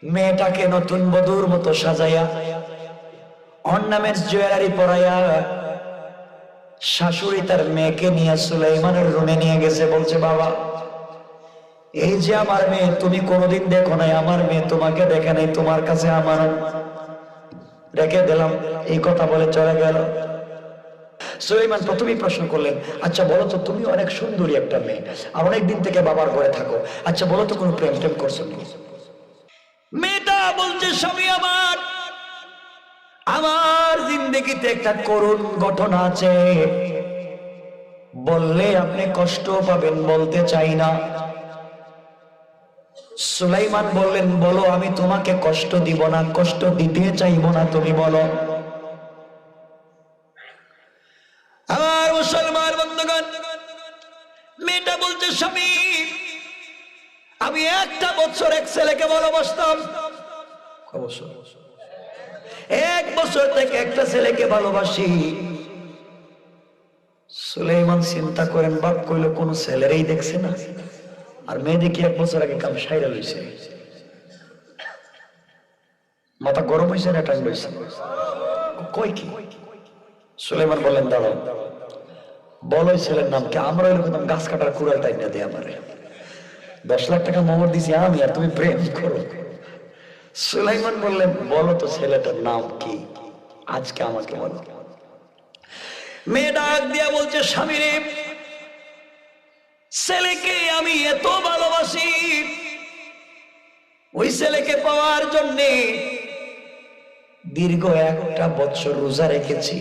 মেয়েটাকে নতুন বধূর মতো সাজাইয়া অর্নামেন্টস জুয়েলারি পরাইয়া শাশুড়ি তার মেয়েকে নিয়ে সুলাইমানের রুমে নিয়ে গেছে। বলছে, বাবা, এই যে আমার মেয়ে, তুমি কোনোদিন দেখো নাই, আমার মেয়ে তোমাকে দেখে নাই, তোমার কাছে আমার রেখে দিলাম। এই কথা বলে চলে গেল। সুলাইমান প্রথমেই প্রশ্ন করলেন, আচ্ছা বলো তো, তুমি অনেক সুন্দরী একটা মেয়ে, আর অনেকদিন থেকে বাবার ঘরে থাকো, আচ্ছা বলো তো কোনো প্রেম টেম করছো নাকি? মেয়েটা বলছে, স্বামী আমার, আমার জিন্দগিতে একটা করুণ ঘটনা আছে, বললে আপনি কষ্ট পাবেন, বলতে চাই না। সুলাইমান বললেন, বলো, আমি তোমাকে কষ্ট দিব না, কষ্ট দিতে চাইব না, তুমি বলো। আমার মুসলমান বন্ধুগণ, মেয়েটা বলছে, স্বামী, আমি একটা বছর এক ছেলেকে ভালোবাসতাম। এক বছর থেকে একটা ছেলেকে ভালোবাসি। সুলাইমান চিন্তা করেন, বাপ কইল কোন ছেলেরই দেখছে না, আর মেয়ে দেখি এক বছর আগে কাম সাইরা লইছে। মাথা গরম হয়েছে না ঠান্ডা হয়েছে? কই কি? সুলাইমান বললেন, দাঁড়াও, বলো ছেলের নাম কি? আমরা এরকম গাছ কাটার কুড়াল টাইপ না দিয়ে আমারে 10 লাখ টাকা মোহর দিছি আমি, আর তুমি প্রেম করো। সুলাইমান বললেন, বলো তো ছেলেটার নাম কি, আজকে আমাকে বলো। মেয়ে ডাক দিয়া বলছে, স্বামী রে, ছেলেকে আমি এত ভালোবাসি, ওই ছেলেকে পাওয়ার জন্যে দীর্ঘ 1টা বছর রোজা রেখেছি,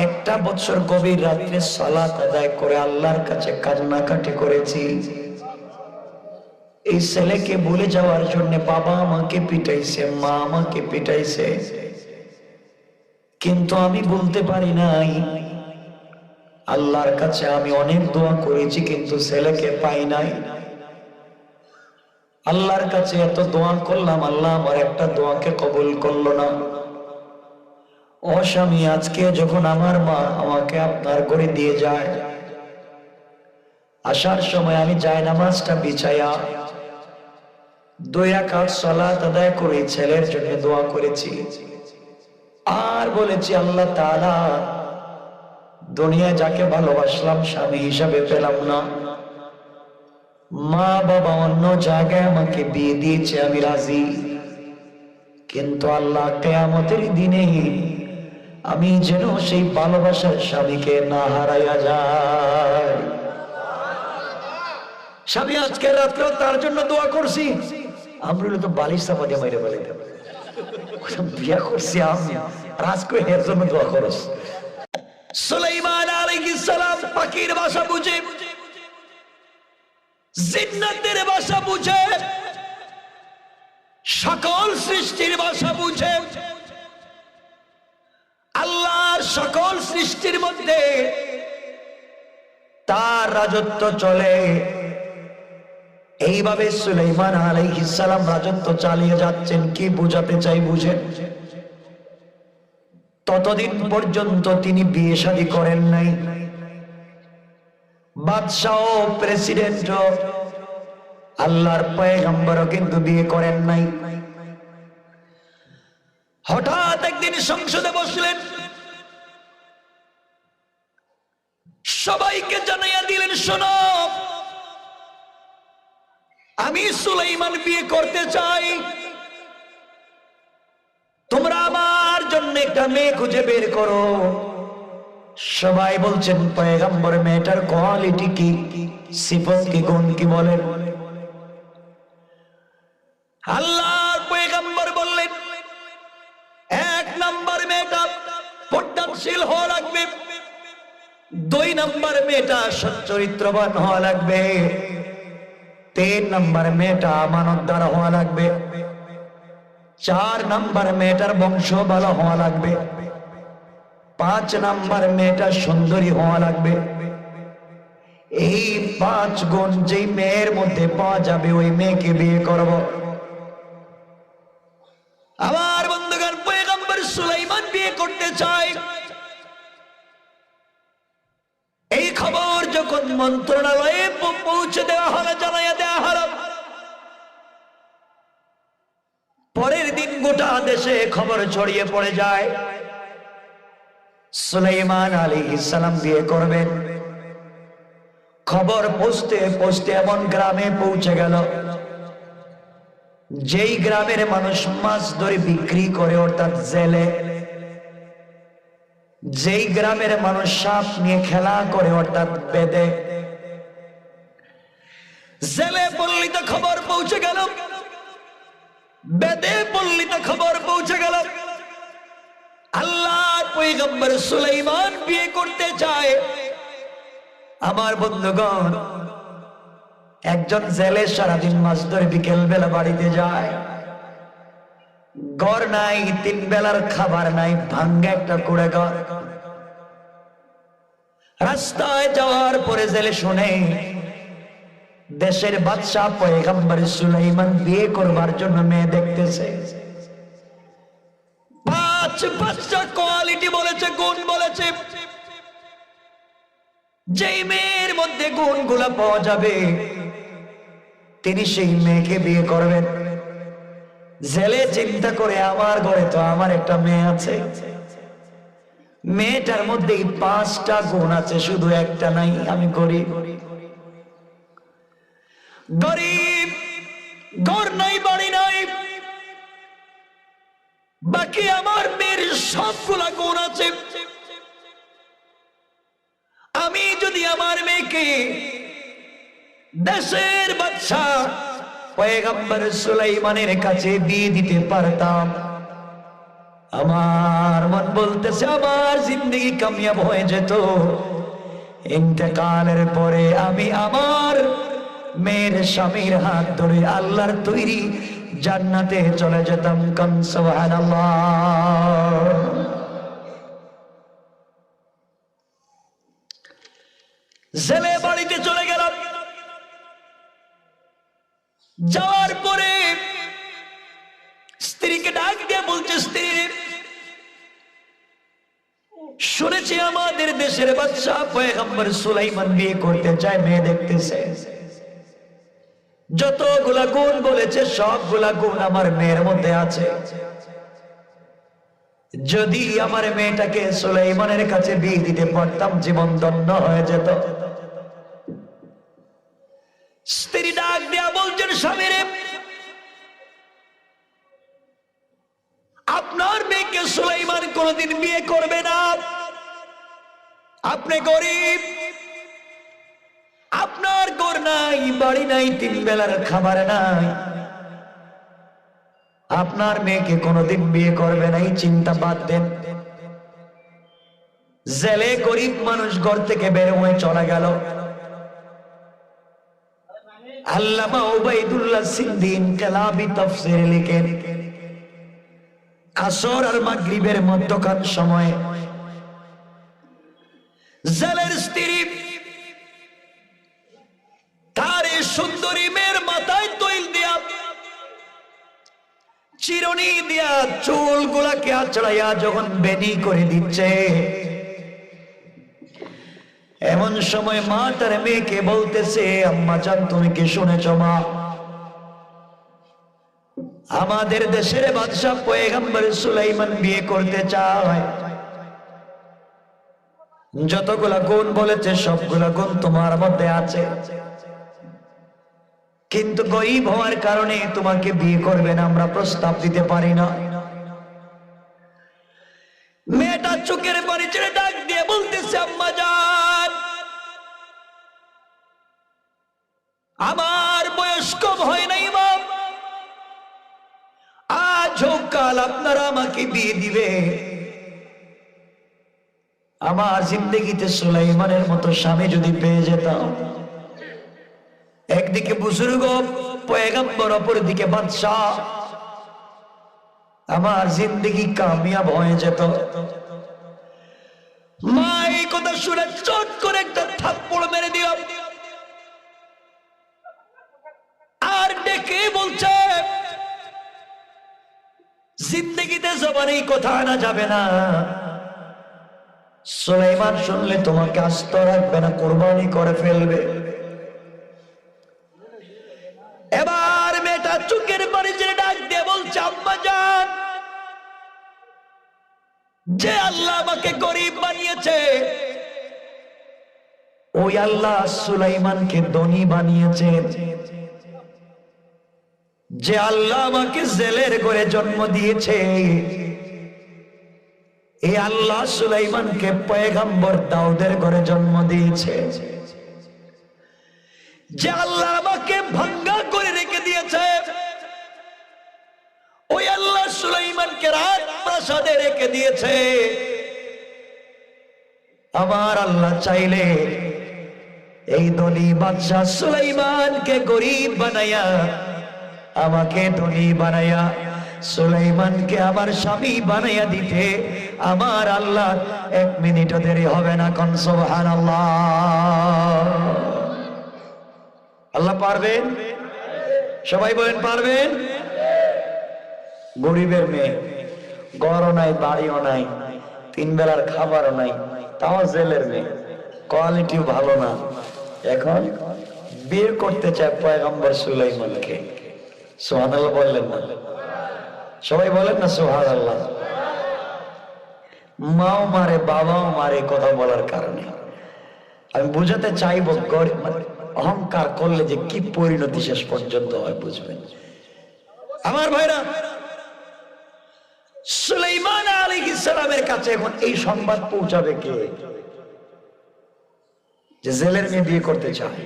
1টা বছর গভীর রাত্রে সালাত আদায় করে আল্লাহর কাছে কান্নাকাটি করেছি। এই ছেলেকে ভুলে যাওয়ার জন্য বাবা আমাকে পিটাইছে, মা আমাকে পিটাইছে, কিন্তু আমি বলতে পারি নাই। আল্লাহর কাছে আমি অনেক দোয়া করেছি, কিন্তু ছেলেকে পাই নাই। আল্লাহর কাছে এত দোয়া করলাম, আল্লাহ আমার একটা দোয়াকে কবুল করলো না। ও স্বামী, আজকে যখন আমার মা আমাকে আপনার ঘরে দিয়ে যায়, আসার সময় আমি জায়নামাজটা বিছাইয়া 2 রাকাত সালাত আদায় করে ছেলের জন্য দোয়া করেছি, আর বলেছি, আল্লাহ তাআলা, দুনিয়া যাকে ভালোবাসলাম স্বামী হিসাবে পেলাম না, মা বাবা অন্য জায়গায় আমাকে বিয়ে দিয়েছে, আমি রাজি, কিন্তু আল্লাহ কিয়ামতের দিনে আমি যেন সেই ভালোবাসার স্বামীকে না হারাইয়া যাই। স্বামী আজকে রাত্রে তার জন্য দোয়া করছি। আমরা তো বালিশ চাপা দিয়ে মাইরে বলে বিয়া করছি আমি, আজকে এর জন্য দোয়া করস। সুলাইমান আলাইহিস সালাম পাখির ভাষা বুঝে, জিন্নাতের ভাষা বুঝে, সকল সৃষ্টির ভাষা বুঝে। আল্লাহর সকল সৃষ্টির মধ্যে তার রাজত্ব চলে। এইভাবে সুলাইমান আলাইহিস সালাম রাজত্ব চালিয়ে যাচ্ছেন। কি বুঝাতে চাই বুঝেন? ততদিন পর্যন্ত তিনি বিয়ে শাদী করেন নাই। বাদশাহ, প্রেসিডেন্ট, আল্লাহর পয়গম্বরও কিন্তু বিয়ে করেন নাই। হঠাৎ একদিন সংসদে বসলেন, সবাইকে জানাইয়া দিলেন, শোনো, আমি সুলাইমান বিয়ে করতে চাই, তোমরা আমার জন্য একটা মেয়ে খুঁজে বের করো। সবাই বলছেন, পয়গম্বর, মেয়েটার কোয়ালিটি কি, সিফত কি, গুণ কি বলেন? আল্লাহর পয়গম্বর বললেন, 1 নাম্বার মেয়েটা পর্দাশীল হওয়া লাগবে, 2 নাম্বার মেয়েটা সচ্চরিত্রবান হওয়া লাগবে, 3 নাম্বার মেয়েটা আমানতদার হওয়া লাগবে, 4 নাম্বার মেয়েটার বংশ ভালো হওয়া লাগবে, 5 নাম্বার মেয়েটা সুন্দরী হওয়া লাগবে। এই 5 গুণ যেই মেয়ের মধ্যে পাওয়া যাবে, ওই মেয়েকে বিয়ে করব। আমার বন্ধুগণ, পয়গম্বর সুলাইমান বিয়ে করতে চায়। এই খবর যখন মন্ত্রণালয়ে পৌঁছে দেওয়া হলো, জানাইয়া দেওয়া হলো, দিন গোটা দেশে খবর ছড়িয়ে পড়ে যায় সুলাইমান আলাইহিস সালাম বিয়ে করবেন। খবর পৌঁছতে পৌঁছতে এমন গ্রামে পৌঁছে গেল, যেই গ্রামের মানুষ মাছ ধরে বিক্রি করে, অর্থাৎ জেলে। যেই গ্রামের মানুষ সাপ নিয়ে খেলা করে, অর্থাৎ বেদে। জেলে পল্লীতে খবর পৌঁছে গেল, বেদে পল্লীতে খবর পৌঁছে গেল আল্লাহর পয়গম্বর সুলাইমান বিয়ে করতে চায়। আমার বন্ধুগণ, একজন জেলে সারাদিন মাছ ধরে বিকেল বেলা বাড়িতে যায়, ঘর নাই, 3 বেলার খাবার নাই, ভাঙ্গা একটা কুড়ে ঘর। রাস্তায় যাওয়ার পরে জেলে শুনে দেশের বাদশাহ পয়গম্বর সুলাইমান বিয়ে করবার জন্য মেয়ে দেখতেছে। 5-5টা কোয়ালিটি বলেছে, গুণ বলেছে। যেই মেয়ের মধ্যে গুণগুলা পাওয়া যাবে তিনি সেই মেয়েকে বিয়ে করবেন। জেলে চিন্তা করে, আমার ঘরে তো আমার একটা মেয়ে আছে, মেয়েটার মধ্যে 5টা গুণ আছে, শুধু একটা নাই। আমি গরিব, গরিব, ঘর নাই, বাড়ি নাই, বাকি আমার মেয়ের সবগুলা গুণ আছে। আমি যদি আমার মেয়েকে দেশের বাদশাহ পয়গম্বর সুলাইমানের কাছে বিয়ে দিতে পারতাম, আমার মন বলতেছে আমার জিন্দেগি কামিয়াব হয়ে যেত। ইন্তেকালের পরে আমি আমার মেয়ের স্বামীর হাত ধরে আল্লাহর তৈরি জান্নাতে চলে যেতাম। কাম সুবহানাল্লাহ। জেলে বাড়িতে চলে গেল। যাওয়ার পরে স্ত্রীকে ডাক দিয়ে বলছে, স্ত্রী, শুনেছি আমাদের দেশের বাদশাহ পয়গম্বর সুলাইমান বিয়ে করতে চায়, মেয়ে দেখতেছে। যতগুলা গুণ বলেছে সবগুলা গুণ আমার মেয়ের মধ্যে আছে। যদি আমার মেয়েটাকে সুলাইমানের কাছে বিয়ে দিতে পারতাম, জীবন ধন্য হয়ে যেত। স্ত্রী ডাক দেয়া বলছেন, স্বামী রে, আপনার মেয়েকে সুলাইমান কোনদিন বিয়ে করবে না। আপনি গরিব, আপনার ঘর নাই, বাড়ি নাই, 3 বেলার খাবার নাই, আপনার মেয়েকে কোনদিন বিয়ে করবে না। এই চিন্তা বাদ দেন। জেলে গরিব মানুষ ঘর থেকে বের হয়ে চলে গেল। আল্লামা উবাইদুল্লাহ সিন্দি ইনকিলাবি তাফসীর লিখেন, আসর আর মাগরিবের মধ্যকার সময়ে জেলের স্ত্রী তার এই সুন্দরী মেয়ের মাথায় তৈল দিয়া, চিরুনি দিয়া চুলগুলাকে আঁচড়াইয়া যখন বেনি করে দিচ্ছে, এমন সময় মা তার মেয়েকে বলতেছে, আম্মা জান, তুমি কি শুনেছ মা? আমাদের দেশের বাদশাহ পয়গম্বর সুলাইমান বিয়ে করতে চায়। যতগুলা গুণ বলেছে সবগুলা গুণ তোমার মধ্যে আছে, কিন্তু গরিব হওয়ার কারণে তোমাকে বিয়ে করবে না, আমরা প্রস্তাব দিতে পারি না। মেয়েটা চোখের পানি ছেড়ে ডাক দিয়ে বলতেছে, আম্মা জান, আমার বয়স কম হয় নাই মা, আজ হোক কাল আপনারা আমাকে বিয়ে দিবে। আমার জিন্দেগিতে সুলাইমানের মতো স্বামী যদি পেয়ে যেতাম। একদিকে বুজুর্গ পয়গম্বর, অপরদিকে বাদশাহ, আমার জিন্দেগি কামিয়াব হয়ে যেত। মা এই কথা শুনে চট করে একটা থাপ্পড় মেরে দিল, আর ডেকে বলছে, জিন্দেগিতে জবানে এই কথা আনা যাবে না। সুলাইমান শুনলে তোমাকে আস্ত রাখবে না, কোরবানি করে ফেলবে। এবার মেয়েটা চোখের পানি ছেড়ে ডাক দিয়ে বলছে, আম্মা জান, যে আল্লাহ আমাকে গরিব বানিয়েছে, ওই আল্লাহ সুলাইমানকে ধনী বানিয়েছেন। যে আল্লাহ আমাকে জেলের ঘরে জন্ম দিয়েছে, এই আল্লাহ সুলাইমানকে পয়গম্বর দাউদের ঘরে জন্ম দিয়েছে। যে আল্লাহ আমাকে ভাঙ্গা করে রেখে দিয়েছে, ওই আল্লাহ সুলাইমানকে রাজপ্রাসাদে রেখে দিয়েছে। আমার আল্লাহ চাইলে এই ধনী বাদশা সুলাইমানকে গরিব বানায়া, আমাকে ধনী বানায়া সুলাইমানকে আমার স্বামী বানায়া দিতে আমার আল্লাহ 1 মিনিটও দেরি হবে না। কোন সুবহানাল্লাহ। আল্লাহ পারবেন? সবাই বলেন পারবেন। গরিবের মেয়ে, ঘরও নাই, বাড়িও নাই, 3 বেলার খাবারও নাই, তাও জেলের মেয়ে, কোয়ালিটিও ভালো না, এখন বিয়ে করতে চায় পয়গম্বর সুলাইমানকে। সুবহানাল্লাহ বললেন না? সবাই বলেন না সুবহানাল্লাহ। মাও মারে, বাবাও মারে কথা বলার কারণে। আমি বুঝাতে চাইব অহংকার করলে যে কি পরিণতি শেষ পর্যন্ত হয় বুঝবেন। আমার ভাইরা, সুলাইমান আলাইহিস সালামের কাছে এখন এই সংবাদ পৌঁছাবে কে? যে জেলের মেয়ে বিয়ে করতে চায়।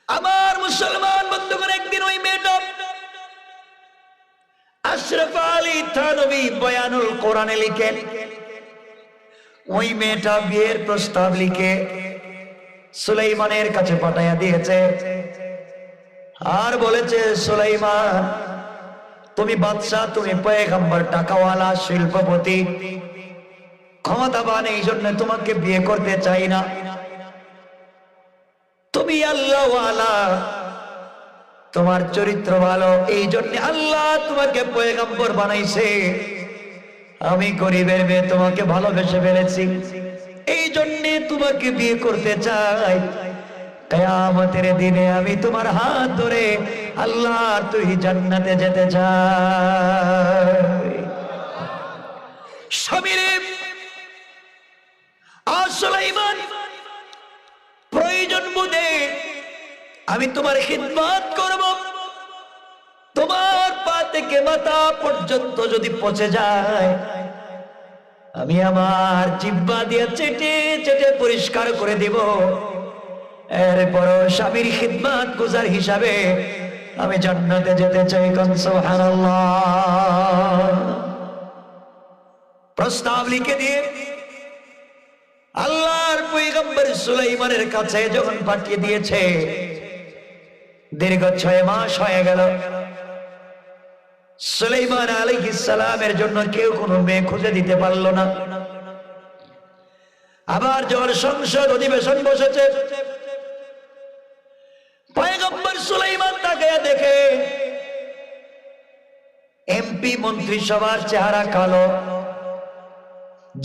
আমার মুসলমান বন্ধুগণ, একদিন ওই মেয়েটা আশরাফ আলী থানভী বয়ানুল কোরআনে লিখেন, ওই মেয়েটা বিয়ের প্রস্তাব লিখে সুলাইমানের কাছে পাঠাইয়া দিয়েছে আর বলেছে, সুলাইমান তুমি বাদশা, তুমি পয়গম্বর, টাকাওয়ালা, শিল্পপতি, ক্ষমতাবান, এই জন্য তোমাকে বিয়ে করতে চাই না। তুমি আল্লাহওয়ালা, তোমার চরিত্র ভালো, এই জন্য আল্লাহ তোমাকে পয়গম্বর বানাইছে। আমি গরিবের মেয়ে, তোমাকে ভালোবেসে ফেলেছি, এই জন্য তোমাকে বিয়ে করতে চাই। কিয়ামতের দিনে আমি তোমার হাত ধরে আল্লাহ তুই জান্নাতে যেতে চাই। স্বামীরে সুলাইমান, প্রয়োজন বোধে আমি তোমার খিদমত করব, তোমার পা থেকে মাথা পর্যন্ত যদি পচে যায় আমি আমার জিহ্বা দিয়ে চেটে চেটে পরিষ্কার করে দিব। এরপর স্বামীর খিদমত গুজার হিসাবে আমি জান্নাতে যেতে চাই। কোন সুবহানাল্লাহ। প্রস্তাব লিখে দিয়ে আল্লাহর পয়গম্বর সুলাইমানের কাছে যখন পাঠিয়ে দিয়েছে, দীর্ঘ 6 মাস হয়ে গেল। সুলাইমান আলাইহিস সালামের জন্য কেউ কোনো মেয়ে খুঁজে দিতে পারল না। আবার যখন সংসদ অধিবেশন বসেছে, পয়গম্বর সুলাইমান তাকে দেখে এমপি মন্ত্রিসভার চেহারা কালো।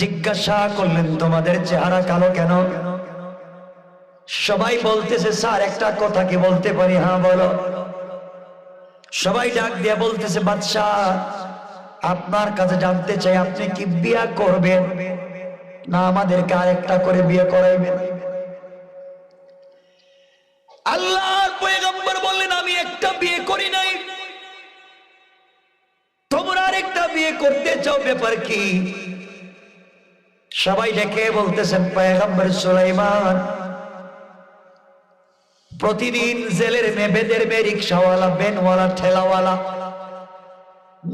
জিজ্ঞাসা করলেন, তোমাদের চেহারা কালো কেন? সবাই বলতেছে, স্যার একটা কথা কি বলতে পারি? হ্যাঁ বলো। সবাই ডাক দিয়ে বলতেছে, বাদশাহ আপনার কাছে জানতে চাই, আপনি কি বিয়ে করবেন না আমাদেরকে আরেকটা করে বিয়ে করাইবেন? আল্লাহর পয়গম্বর বললেন, আমি একটা বিয়ে করি নাই, তোমরা আরেকটা বিয়ে করতে চাও, ব্যাপার কি? সবাই ডেকে বলতেছেন, পয়গম্বর সুলাইমান প্রতিদিন জেলের মেয়ে, বেদের মেয়ে, রিক্সাওয়ালা, ভ্যানওয়ালা, ঠেলাওয়ালা,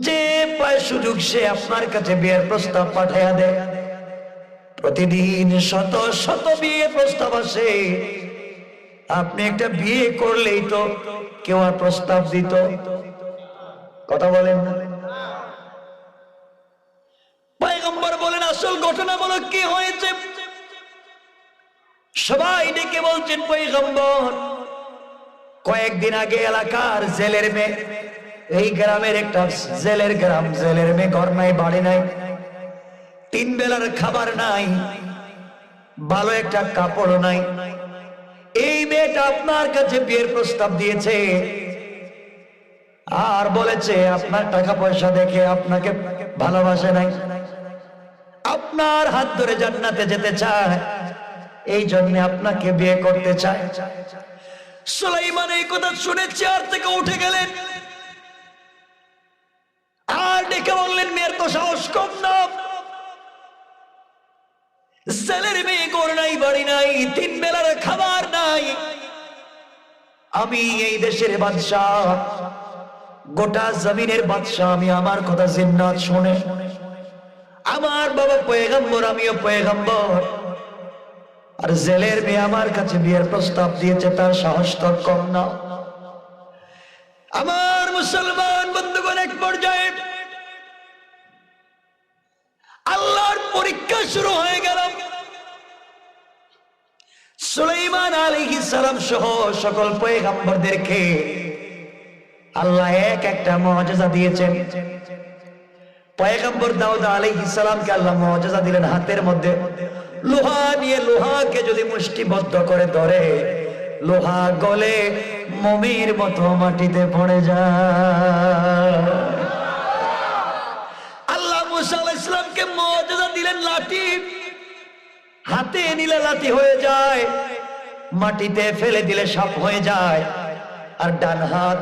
যে পায় সুযোগ সে আপনার কাছে বিয়ের প্রস্তাব পাঠাইয়া দেয়। প্রতিদিন শত শত বিয়ে প্রস্তাব আসে, আপনি একটা বিয়ে করলেই তো কেউ আর প্রস্তাব দিত? কথা বলেন না। পয়গম্বর বলেন, আসল ঘটনা বলো কি হয়েছে? সবাই ডেকে বলছেন, পয়গম্বর কয়েকদিন আগে এলাকার জেলের মেয়ে, এই গ্রামের একটা জেলের গ্রাম, জেলের মেয়ে, ঘর নাই, বাড়ি নাই, 3 বেলার খাবার নাই, ভালো একটা কাপড় নাই, এই মেয়েটা আপনার কাছে বিয়ের প্রস্তাব দিয়েছে। আর বলেছে আপনার টাকা পয়সা দেখে আপনাকে ভালোবাসে নাই, আপনার হাত ধরে জান্নাতে যেতে চায়, এই জন্য আপনাকে বিয়ে করতে চায়। সুলাইমান এই কথা শুনে চেয়ার থেকে উঠে গেলেন আর ডেকে বললেন, মেয়ের তো সাহস কম না, ছেলের মেয়ে ঘর নাই, বাড়ি নাই, 3 বেলার খাবার নাই, আমি এই দেশের বাদশাহ, গোটা জমিনের বাদশাহ, আমি আমার কথা জিন্নাত শুনে, আমার বাবা পয়গম্বর, আমিও পয়গম্বর, আর জেলের মেয়ে আমার কাছে বিয়ের প্রস্তাব দিয়েছে, তার সাহস তো কম না। আমার মুসলমান বন্ধুগণ, এক পর্যায়ে আল্লাহর পরীক্ষা শুরু হয়ে গেল। সুলাইমান আলাইহিস সালাম সহ সকল পয়গম্বরদেরকে আল্লাহ এক একটা মুআজিজা দিয়েছেন। পয়গম্বর দাউদ আলাইহিস সালামকে আল্লাহ মুআজিজা দিলেন, হাতের মধ্যে লোহা নিয়ে লোহাকে যদি মুষ্টিবদ্ধ করে ধরে, লোহা গলে মমির মতো মাটিতে পড়ে যায়। আল্লাহ মুসা আলাইহিস সালামকে মুআজিজা দিলেন, লাঠি হাতে নিলে লাঠি হয়ে যায়, মাটিতে ফেলে দিলে সাপ হয়ে যায়। আর ডান হাত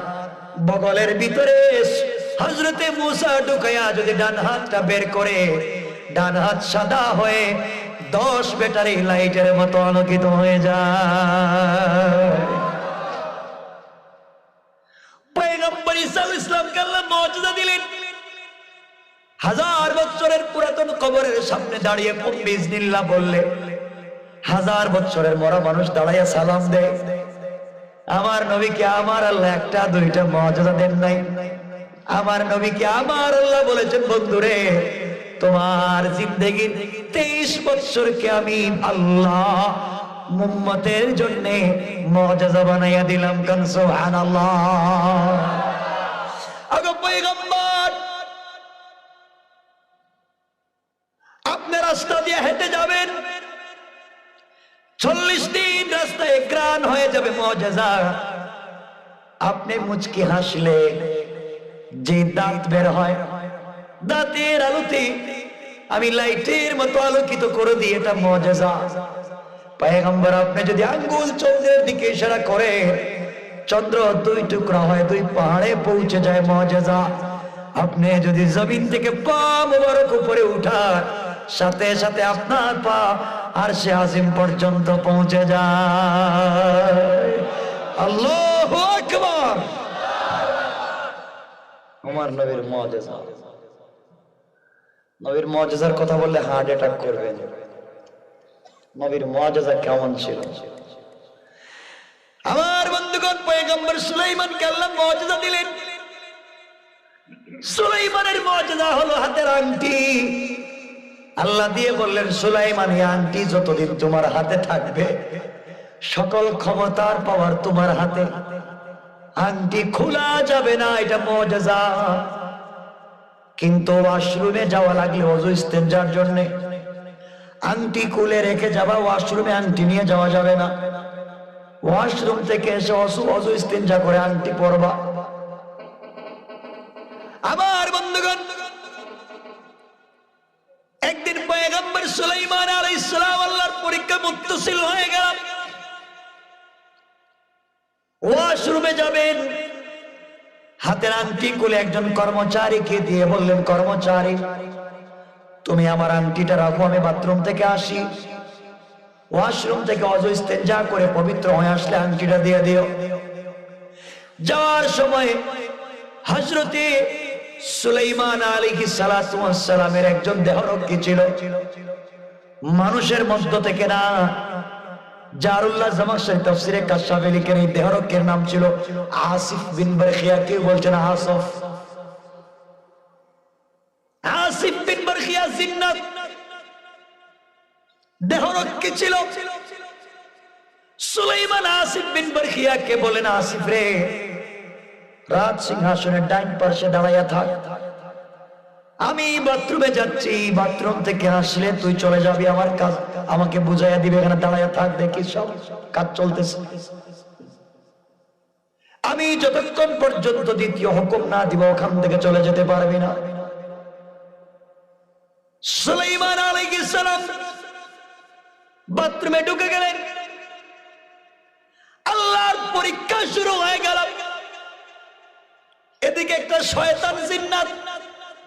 বগলের ভিতরে হযরতে মুসা ঢুকায়া যদি ডান হাতটা বের করে, ডান হাত সাদা হয়ে 10 ব্যাটারি লাইটের মতো আলোকিত হয়ে যায়। পয়গম্বর ঈসা আলাইহিস সালামকে আল্লাহ মুআজিজা দিলেন, 1000 বছরের পুরাতন কবরের সামনে দাঁড়িয়ে বিসমিল্লাহ বললে 1000 বছরের মরা মানুষ দাঁড়াইয়া সালাম দেয়। আমার নবীকে আমার আল্লাহ একটা দুইটা মুআজিজা দেন নাই। আমার নবীকে আমার আল্লাহ বলেছেন, বন্ধুরে তোমার জিন্দেগীর 23 বছরকে আমি আল্লাহ উম্মতের জন্য মুআজিজা বানাইয়া দিলাম। কান সুবহানাল্লাহ। আগো পয়গম্বর, আপনি রাস্তা দিয়ে হেঁটে যাবেন, 40 দিন রাস্তায় গ্রান হয়ে যাবে মুআজিজা। আপনি মুচকি হাসলে যে দাঁত বের হয়, দাঁতের আলোতে আমি লাইটের মতো আলোকিত করে দিই, এটা মুআজিজা। পয়গম্বর, আপনি যদি আঙ্গুল চন্দ্রের দিকে ইশারা করে, চন্দ্র 2 টুকরা হয়, 2 পাহাড়ে পৌঁছে যায়, মুআজিজা। আপনি যদি জমিন থেকে পা মোবারক উপরে উঠান, সাথে সাথে আপনার পা আরশে আজিম পর্যন্ত পৌঁছে যায়। আল্লাহু আকবার। আমার নবীর মুআজিজা। নবীর মুআজিজার কথা বললে হার্ট অ্যাটাক করবেন। নবীর মুআজিজা কেমন ছিল? আমার বন্ধুগণ, পয়গম্বর সুলাইমানকে আল্লাহ মুআজিজা দিলেন। সুলাইমানের মুআজিজা হলো হাতের আংটি। আল্লাহ দিয়ে বললেন, সুলাইমান, এই আংটি যতদিন তোমার হাতে থাকবে, সকল ক্ষমতার পাওয়ার তোমার হাতে, আংটি খোলা যাবে না, এটা মুআজিজা। কিন্তু ওয়াশরুমে যাওয়া লাগলে ওযু ইস্তেনজার জন্য আংটি খুলে রেখে যাবা, ওয়াশরুমে আংটি নিয়ে যাওয়া যাবে না। ওয়াশরুম থেকে এসে ওযু ইস্তেনজা করে আংটি পরবা। আমার বন্ধুগণ, একদিন পয়গম্বর সুলাইমান আলাইহিস সালাম আল্লাহর পরীক্ষা মুত্তাসিল হয়ে গেল। ওয়াশরুমে যাবেন, হাতের আংটি খুলে একজন কর্মচারীকে দিয়ে বললেন, কর্মচারী, তুমি আমার আংটিটা রাখো, আমি বাথরুম থেকে আসি, ওয়াশরুম থেকে ওযু ইস্তেনজা করে পবিত্র হয়ে আসলে আংটিটা দিয়ে দিও। যাওয়ার সময় হযরতে সুলাইমান আলাইহিস সালাতু ওয়াস সালামের একজন দেহরক্ষী ছিল, মানুষের মধ্য থেকে না। জারুল্লাহ জামাখশরী তাফসীরে কাশফে লিখেন, এই দেহরক্ষীর নাম ছিল আসিফ বিন বারখিয়া। কেউ বলছেন আসফ। আসিফ বিন বারখিয়া জিন্নাত দেহরক্ষী ছিল। সুলাইমান আসিফ বিন বারখিয়াকে বলেন, আসিফ রে, রাত সিংহাসনের ডাইন পাশে দাঁড়াইয়া থাক, আমি বাথরুমে যাচ্ছি, বাথরুম থেকে আসলে তুই চলে যাবি, আমার কাজ আমাকে বুঝাইয়া দিবে, এখানে দাঁড়াইয়া থাক, দেখি সব কাজ চলতেছে। আমি যতক্ষণ পর্যন্ত দ্বিতীয় হুকুম না দিব ওখান থেকে চলে যেতে পারবি না। সুলাইমান আলাইহিস সালাম বাথরুমে ঢুকে গেলেন। আল্লাহর পরীক্ষা শুরু হয়ে গেল। এদিকে একটা শয়তান জিন্নাত,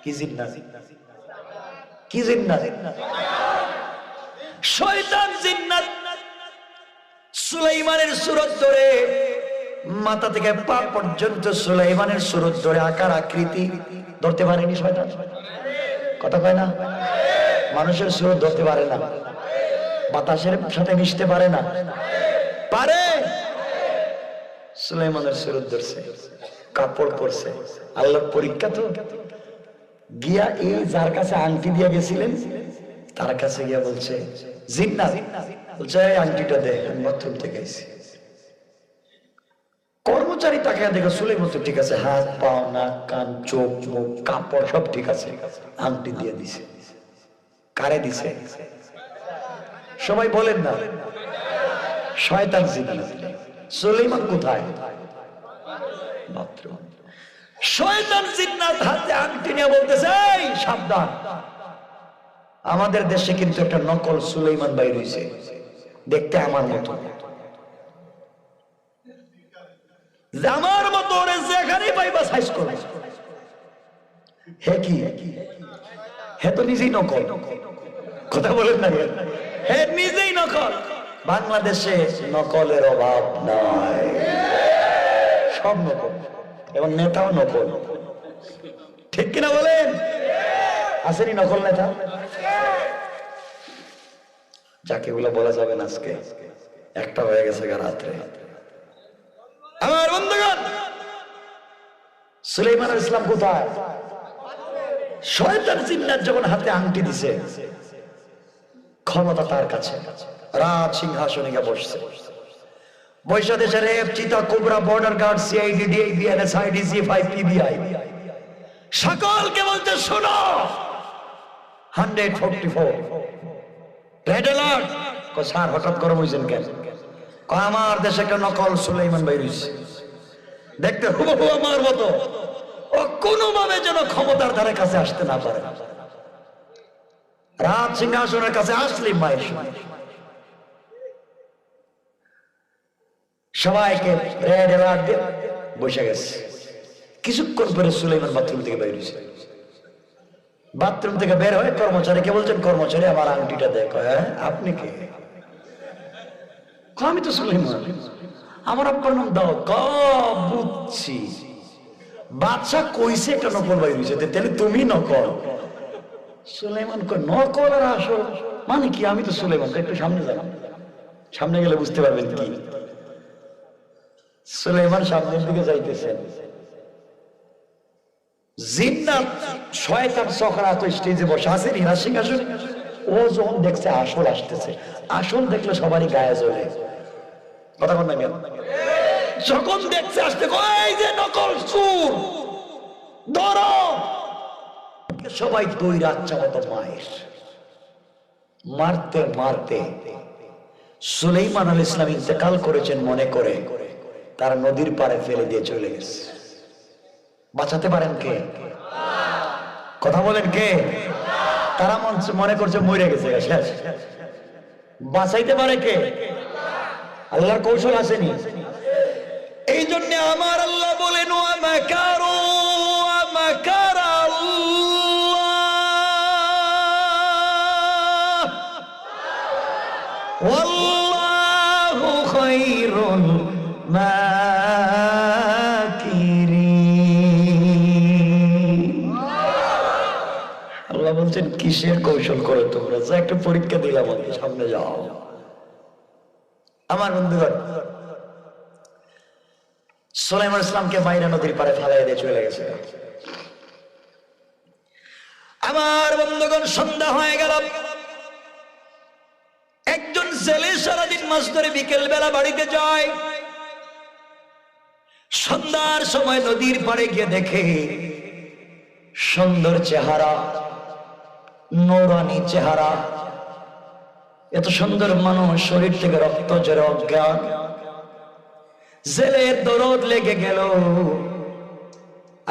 কি জিন্নাত, কি জিন্নাত, শয়তান জিন্নাত সুলাইমানের সুরত ধরে মাথা থেকে পা পর্যন্ত সুলাইমানের সুরত ধরে আকার আকৃতি ধরতে পারেনি শয়তান। কথা কয় না? মানুষের সুরত ধরতে পারে না, বাতাসের সাথে মিশতে পারে না, পারে? সুলাইমানের সুরত ধরছে, কাপড় পরছে। আল্লাহর পরীক্ষা তো। গিয়া এই যার কাছে আংটি দিয়া গেছিলেন তার কাছে গিয়া বলছে, জিন্নাত বলছে, এই আংটিটা দে, আমি বাথরুম থেকে আইছি। কর্মচারী তাকে দেখে সুলাইমান তো ঠিক আছে, হাত পা নাক কান চোখ মুখ কাপড় সব ঠিক আছে, আংটি দিয়ে দিছে। কারে দিছে? সবাই বলেন না, শয়তান জিন্নাত। সুলাইমান কোথায়? বাথরুম। শয়তান জিন্নাত হাতে আংটি নিয়ে বলতেছে, এই সাবধান, আমাদের দেশে কিন্তু একটা নকল সুলাইমান বাইর হইছে, দেখতে আমার মতো, আমার মতো, ওরে যেখানে পাইবা সাইজ করবে। হে কি? হে তো নিজেই নকল। কথা বলেন না, হে নিজেই নকল। বাংলাদেশে নকলের অভাব নাই, সব নকল, এবং নেতাও নকল। ঠিক কিনা বলেন? আসেনি নকল নেতা? যাকে এগুলো বলা যাবে না, আজকে একটা হয়ে গেছে রাত্রে। আমার বন্ধুগণ, সুলাইমান আলাইহিস সালাম কোথায়? শয়তান জিন্নাত যখন হাতে আংটি দিছে, ক্ষমতা তার কাছে, রাজ সিংহাসনে গিয়ে বসছে। বৈশা দেশের এফ, চিতা, cobra, border guard, CID, DIB, NSI, ডিসি5, পিবিআই সকলকে বলতে, শোনো, 144 রেড অ্যালার্ট। স্যার হঠাৎ গরম হয়েছেন কেন? আমার দেশে একটা নকল সুলাইমান বাইর হইছে, দেখতে হুবহু আমার মতো, ও কোনোভাবে যেন ক্ষমতার ধারে কাছে আসতে না পারে। রাজ সিংহাসনের কাছে আসলে মায়ের সময় সবাইকে রেড অ্যালার্ট দিয়ে বসে গেছে। কিছুক্ষণ পরে সুলাইমান বাথরুম থেকে বের হয়েছে। বাথরুম থেকে বের হয়ে কর্মচারীকে বলছেন, কর্মচারী আমার আংটিটা দেখো। হ্যাঁ, আপনি কে? আমি তো সুলাইমান, আমার আব্বার নাম দাও। বুঝছি, বাদশাহ কইছে একটা নকল বাইর হয়েছে, তাহলে তুমি নকল? সুলাইমান কই, নকল আর আসল মানে কি? আমি তো সুলাইমান। একটু সামনে যান, সামনে গেলে বুঝতে পারবেন কি। সুলাইমান সামনের দিকে যাইতেছেন। জিন্নাত শয়তান সখরাত স্টেজে বসে আছে নীরা সিংহাসনে। ও যখন দেখছে আসল আসতেছে, আসল দেখলে সবারই গায়ে জ্বলে। কথা বল না কেন? যখন দেখছে আসতে, এই যে নকল চোর, ধরো। সবাই দুই রাচ্চা মতো মায়ের মারতে মারতে সুলাইমান আলাইহিস সালাম ইন্তেকাল করেছেন মনে করে তার নদীর পাড়ে ফেলে দিয়ে চলে গেছে। বাঁচাতে পারেন কে? কথা বলেন কে? তারা মনে করছে মরে গেছে, শেষ। বাঁচাইতে পারে কে? আল্লাহর কৌশল আসেনি। এই জন্য আমার আল্লাহ বলেন, ওয়া মাকারু ওয়া মাকারা আল্লাহ ওয়াল্লাহু খায়রুল মাকিরিন। আল্লাহ বলছেন, কিসের কৌশল করো তোমরা? যা একটু পরীক্ষা দিলাম, সামনে যাও। আমার বন্ধুগণ, সুলাইমান আলাইহিস সালামকে মাইরা নদীর পাড়ে ফেলাই দিয়ে চলে গেছে। আমার বন্ধুগণ, সন্ধ্যা হয়ে গেল। একজন ছেলে সারাদিন মাছ ধরে বিকেল বেলা বাড়িতে যায়। সন্ধ্যার সময় নদীর পাড়ে গিয়ে দেখে সুন্দর চেহারা, নূরানী চেহারা, এত সুন্দর মানুষ, শরীর থেকে রক্ত ঝরে অজ্ঞান। জেলের দরদ লেগে গেল।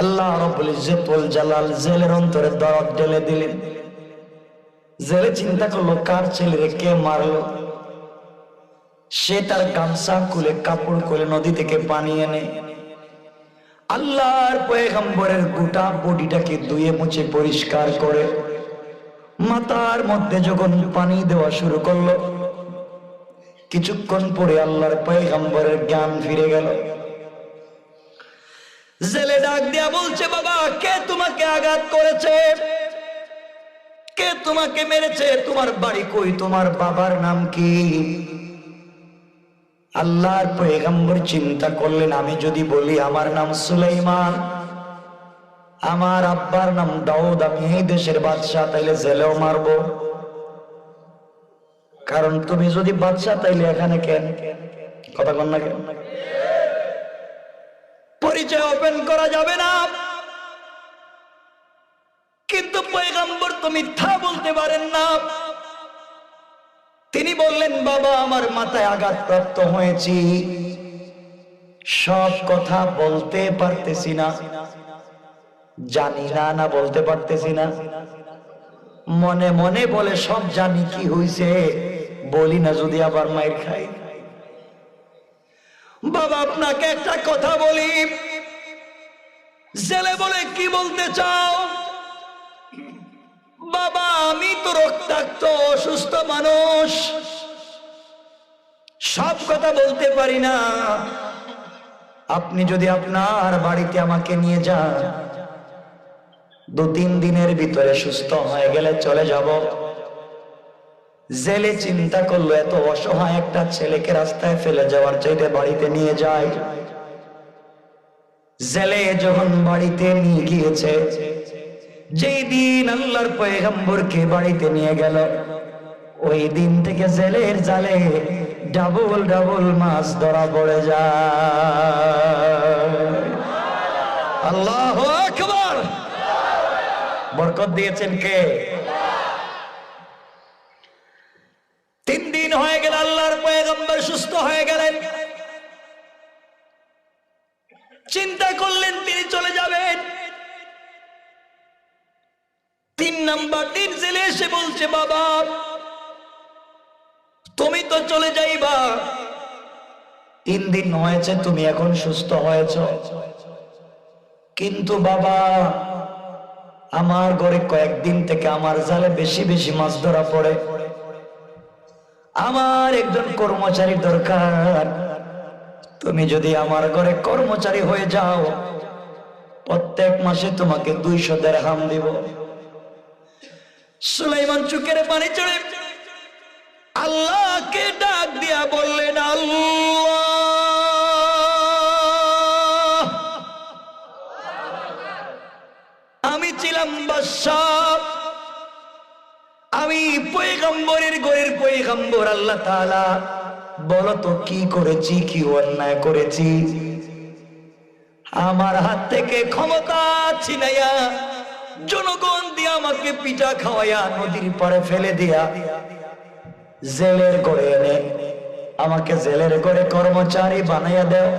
আল্লাহ রাব্বুল ইজ্জত ওয়াল জালাল জেলের অন্তরে দরদ ঢেলে দিলেন। জেলে চিন্তা করলো, কার ছেলেরে কে মারলো? সে তার গামছা খুলে কাপড় খুলে নদী থেকে পানি এনে আল্লাহর পয়গম্বরের গোটা বডিটাকে ধুয়ে মুছে পরিষ্কার করে মাথার মধ্যে যখন পানি দেওয়া শুরু করলো, কিছুক্ষণ পরে আল্লাহর পয়গম্বরের জ্ঞান ফিরে গেল। জেলে ডাক দিয়া বলছে, বাবা, কে তোমাকে আঘাত করেছে? কে তোমাকে মেরেছে? তোমার বাড়ি কই? তোমার বাবার নাম কি? আল্লাহর পয়গম্বর চিন্তা করলেন, আমি যদি বলি আমার নাম সুলাইমান, আমার আব্বার নাম দাউদ, আমি এই দেশের বাদশাহ, তাইলে জেলেও মারবো। কারণ তুমি যদি বাদশাহ তাইলে এখানে কেন? কথা বল না কেন? পরিচয় ওপেন করা যাবে না। কিন্তু পয়গম্বর তো মিথ্যা বলতে পারেন না। তিনি বললেন, বাবা, আমার মাথায় আঘাতপ্রাপ্ত হয়েছি, সব কথা বলতে পারতেছি না, জানি না, না বলতে পারতেছি না, মনে মনে বলে সব জানি, কি হইছে বলি না, যদি আবার মাইর খাই। বাবা, আপনাকে একটা কথা বলি। জেলে বলে, কি বলতে চাও? বাবা, আমি তো রক্তাক্ত অসুস্থ মানুষ, সব কথা বলতে পারি না। আপনি যদি আপনার বাড়িতে আমাকে নিয়ে যান, 2-3 দিনের ভিতরে সুস্থ হয়ে গেলে চলে যাব। জেলে চিন্তা করলো, এত অসহায় একটা ছেলেকে রাস্তায় ফেলে যাওয়ার চাইতে বাড়িতে নিয়ে যায়। জেলে যখন বাড়িতে নিয়ে গিয়েছে, যেই দিন আল্লাহর পয়গম্বরকে বাড়িতে নিয়ে গেল, ওই দিন থেকে জেলের জালে ডাবল ডাবল মাছ ধরা পড়ে যায়। আল্লাহু আকবার। বরকত দিয়েছেন কে? 3 দিন হয়ে গেল, আল্লাহর পয়গম্বর সুস্থ হয়ে গেলেন। চিন্তা করলেন তিনি চলে যাবেন। 3 নাম্বার দিন জেলে এসে বলছে, বাবা, তুমি তো চলে যাইবা, 3 দিন হয়েছে তুমি এখন সুস্থ হয়েছ, কিন্তু বাবা, আমার ঘরে কয়েকদিন থেকে আমার জালে বেশি বেশি মাছ ধরা পড়ে, আমার একজন কর্মচারী দরকার। তুমি যদি আমার ঘরে কর্মচারী হয়ে যাও, প্রত্যেক মাসে তোমাকে 200 দিরহাম দিব। সুলাইমান চোখের পানি চড়ে আল্লাহকে ডাক দিয়া বললেন, আল্লাহ, আমি ছিলাম বাদশাহ, আমি পয়গম্বরের ঘরের পয়গম্বর, আল্লাহ তাআলা বলো তো কি করেছি, কি অন্যায় করেছি? আমার হাত থেকে ক্ষমতা ছিনাইয়া জনগণ দিয়ে আমাকে পিঠা খাওয়াইয়া নদীর পাড়ে ফেলে দিয়া জেলের ঘরে এনে আমাকে জেলের ঘরে কর্মচারী বানাইয়া দাও।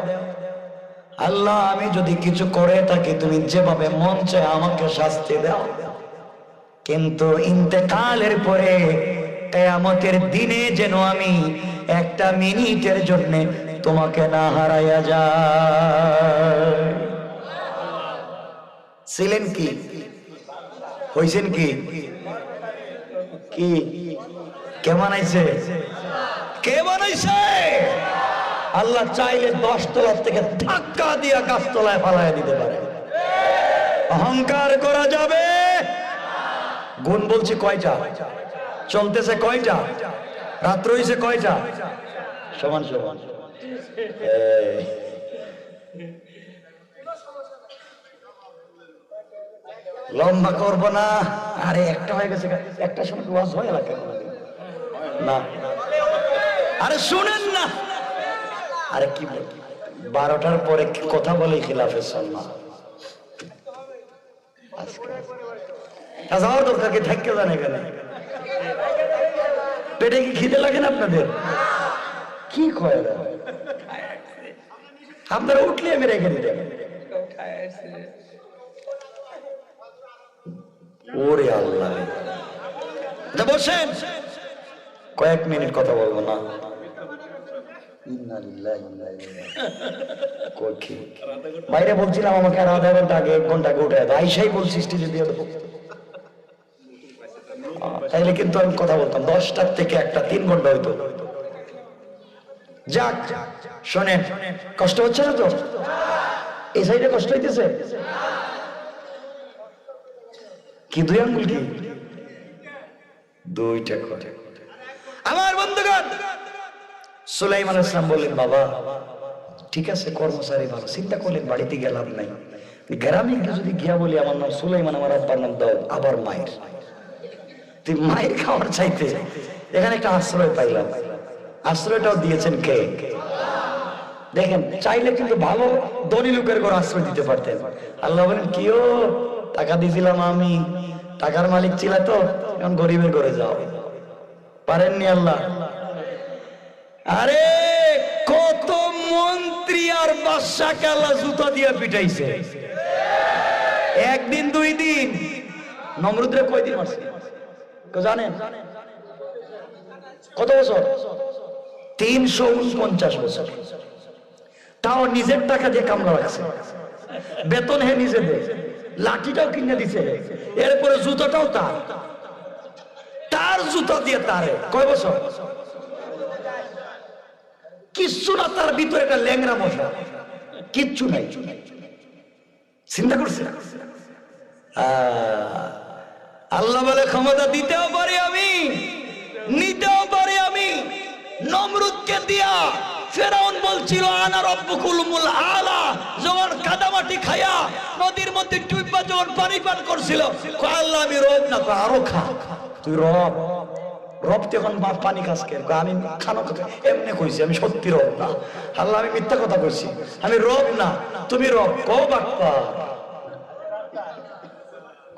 আল্লাহ, আমি যদি কিছু করে থাকি তুমি যেভাবে মন চায় আমাকে শাস্তি দাও, কিন্তু ইন্তেকালের পরে কিয়ামতের দিনে যেন আমি একটা মিনিটের জন্য তোমাকে না হারাইয়া যায়। ছিলেন কি? হইছেন কি? কি কে বানাইছে? কে বানাইছে? আল্লাহ চাইলে 10 তলার থেকে ধাক্কা দিয়া গাছতলায় ফালাইয়া দিতে পারে। অহংকার করা যাবে? গুণ বলছি কয়টা? চলতেছে কয়টা? রাত্র হইছে কয়টা? সমান সমান। লম্বা করবো না। আরে একটা হয়ে গেছে, একটা সময় ওয়াজ হয় এলাকা না। আরে শুনেন না, আরে কি 12টার পরে কথা বলে খিলাফে সুন্নাহ। যাওয়ার দরকার কি? থাকতে যান এখানে। পেটে কি খিদে লাগে না আপনাদের? কি কয় আপনারা উঠলে আমি রেখে দিতেন। ওরে আল্লাহ, বসেন, কয়েক মিনিট কথা বলবো না। বাইরে বলছিলাম আমাকে আর আধা ঘন্টা আগে 1 ঘন্টা আগে উঠে আইসাই বলছি স্টেজে দিয়ে দেবো, তাইলে কিন্তু আমি কথা বলতাম 10টার থেকে 1টা 3 ঘন্টা হইতো। যাক শোনেন, কষ্ট হচ্ছে না তো? এই সাইডে কষ্ট হইতেছে কি? 2 আঙ্গুল কি? 2টা করে। আমার বন্ধুগণ, সুলাইমান আলাইহিস সালাম বললেন, বাবা ঠিক আছে, কর্মচারী ভালো, চিন্তা করলেন বাড়িতে গেলাম নাই, গ্রামে যদি গিয়া বলি আমার নাম সুলাইমান, আমার আব্বার নাম দাউদ, আবার মায়ের, তুই মায়ের খাওয়ার চাইতে এখানে একটা আশ্রয় পাইলাম। আশ্রয়টাও দিয়েছেন কে? দেখেন, চাইলে কিন্তু ভালো ধনী লোকের ঘরে আশ্রয় দিতে পারতেন। আল্লাহ বলেন, কিও টাকা দিয়েছিলাম আমি, টাকার মালিক ছিল তো, এখন গরিবের ঘরে যাও। পারেননি আল্লাহ? আরে কত মন্ত্রী আর বাদশাকে আল্লাহ জুতা দিয়া পিটাইছে, 1 দিন 2 দিন। নমরুদরে কয়দিন মারছে জানেন? কত বছর? 349 বছর। তাও নিজের টাকা দিয়ে কামলা রাখছে, বেতন হে নিজে দেয়, লাঠিটাও কিনে দিছে, এরপরে জুতাটাও তার জুতা দিয়ে তারে। কয় বছর? কিচ্ছু না, তার ভিতরে একটা ল্যাংরা মশা, কিচ্ছু নাই। চিন্তা করছে? আল্লাহ বলে, ক্ষমতা দিতেও পারি আমি, নিতেও পারি আমি। নমরুদকে দিয়া ফেরাউন বলছিল আনা রব্বুকুল আলা, যখন কাদামাটি খায়া নদীর মধ্যে ডুববা যখন পানি পান করছিল, কয় আল্লাহ আমি রব না, কয় আরো খা, তুই রব। রব তখন পানি খাস কে? আমি খানো এমনি কইছি, আমি সত্যি রব না। আল্লাহ, আমি মিথ্যা কথা কইছি, আমি রব না, তুমি রব। কো বাপ্পা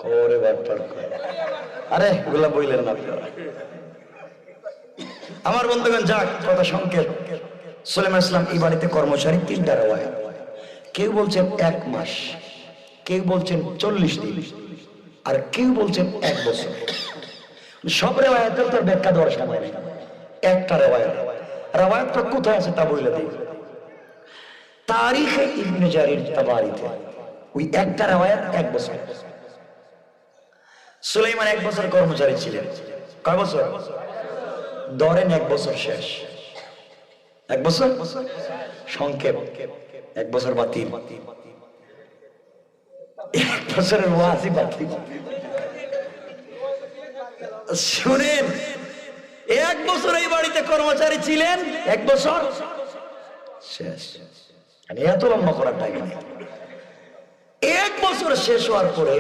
করে বাপ্পার, আরে এগুলা বইলেন না আপনারা। আমার বন্ধুগণ, যাক কথা সংক্ষেপ। সুলাইমান আলাইহিস সালাম এই বাড়িতে কর্মচারী 3টা রাওয়ায়াত। কেউ বলছেন 1 মাস, কেউ বলছেন 40 দিন, আর কেউ বলছেন 1 বছর। সব রাওয়ায়াতের তোর ব্যাখ্যা দেওয়ার সময় নেই। একটা রাওয়ায়াতটা কোথায় আছে তা বলে দিই। তারিখে ইবনে জারির তাবারিতে ওই একটা রাওয়ায়াত 1 বছর। সুলাইমান 1 বছর কর্মচারী ছিলেন। কয় বছর? ধরেন 1 বছর শেষ। 1 বছর সংক্ষেপ, 1 বছর বাতিল, 1 বছরের ওয়াজি বাতিল। শুনেন, 1 বছর এই বাড়িতে কর্মচারী ছিলেন, 1 বছর শেষ। এত লম্বা করার টাইম নেই। 1 বছর শেষ হওয়ার পরে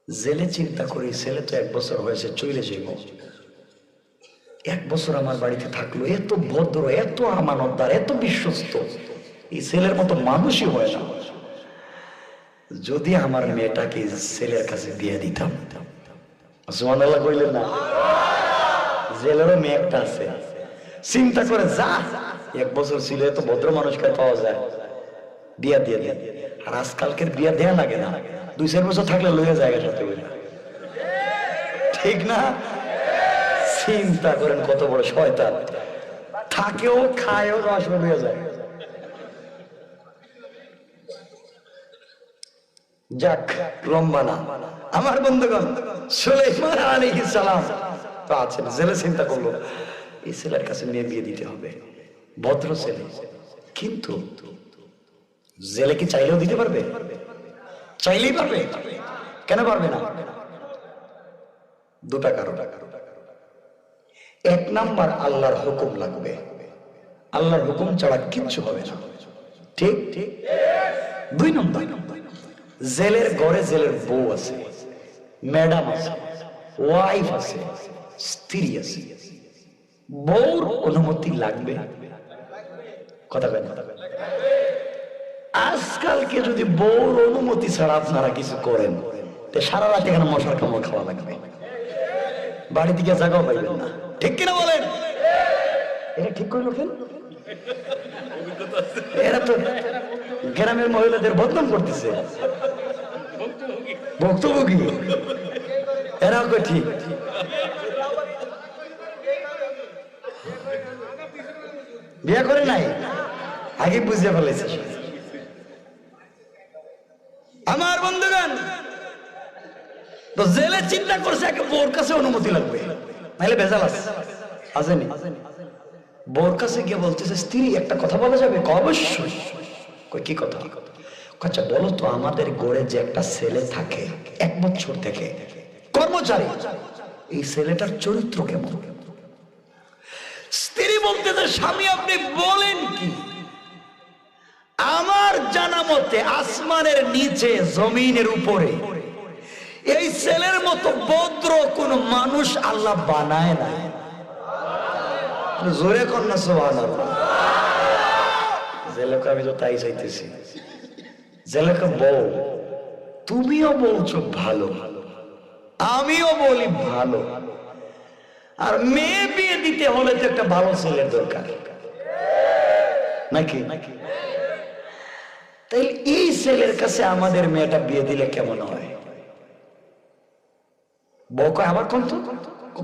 জেলে চিন্তা করি, ছেলে তো 1 বছর হয়েছে, চলে যাইব। 1 বছর আমার বাড়িতে থাকলো, এত ভদ্র, এত আমানতদার, এত বিশ্বস্ত, এই ছেলের মতো মানুষই হয় না। যদি আমার মেয়েটাকে ছেলের কাছে দিয়ে দিতাম। সুবহানাল্লাহ কইলেন না? জেলেরও মেয়ে একটা আছে, চিন্তা করে যা 1 বছর ছিল, এত ভদ্র মানুষকে পাওয়া যায়, বিয়া দিয়ে দেন। আর আজকালকের বিয়া দেয়া লাগে না, 2-4 বছর থাকলে লইয়া জায়গা সাথে, ঠিক না? চিন্তা করেন কত বড় শয়তান, থাকেও খায়ও আসবে লইয়া যায়। যাক, লম্বা না। আমার বন্ধুগণ, সুলাইমান আলাইহিস সালাম তো আছেন, জেলে চিন্তা করলো এই ছেলের কাছে মেয়ে বিয়ে দিতে হবে, ভদ্র ছেলে। কিন্তু জেলে কি চাইলেও দিতে পারবে? চাইলেই পারবে? কেন পারবে না? 2টা কারণ। 1 নাম্বার, আল্লাহর হুকুম লাগবে। আল্লাহর হুকুম ছাড়া কিচ্ছু হবে না, ঠিক? 2 নম্বর, জেলের ঘরে জেলের বউ আছে, ম্যাডাম আছে, ওয়াইফ আছে, স্ত্রী আছে, বউর অনুমতি লাগবে। কথা বলেন। আজকালকে যদি বউর অনুমতি ছাড়া আপনারা কিছু করেন, সারা রাত এখানে মশার কামড় খাওয়া লাগবে, বাড়ি থেকে জায়গাও পাইবেন না, ঠিক কিনা বলেন? এটা ঠিক করে লোকেন এরা তো গ্রামের মহিলাদের বদনাম করতেছে, ভুক্তভোগী এরা কই ঠিক। বিয়ে করে নাই, আগে বুঝিয়ে ফেলেছে। আমার বন্ধুগণ, তো জেলে চিন্তা করছে একে বোর কাছে অনুমতি লাগবে, নাহলে ভেজাল আছে। আসেনি বোর কাছে গিয়ে বলতেছে, স্ত্রী একটা কথা বলা যাবে? অবশ্যই। কি কথা? আচ্ছা বলো তো, আমাদের গড়ে যে একটা ছেলে থাকে 1 বছর থেকে কর্মচারী, এই ছেলেটার চরিত্র কেমন? স্ত্রী বলতেছে, স্বামী আপনি বলেন কি? আমার জানা মতে আসমানের নিচে জমিনের উপরে এই ছেলের মতো ভদ্র কোন মানুষ আল্লাহ বানায় না। জোরে কন্যা সুবহানাল্লাহ। জেলেকে আমি তো তাই চাইতেছি, জেলেকে বউ তুমিও বলছো ভালো, আমিও বলি ভালো, আর মেয়ে বিয়ে দিতে হলে তো একটা ভালো ছেলের দরকার নাকি? তাইলে এই ছেলের কাছে আমাদের মেয়েটা বিয়ে দিলে কেমন হয়? বউ কয় আমার কোন তো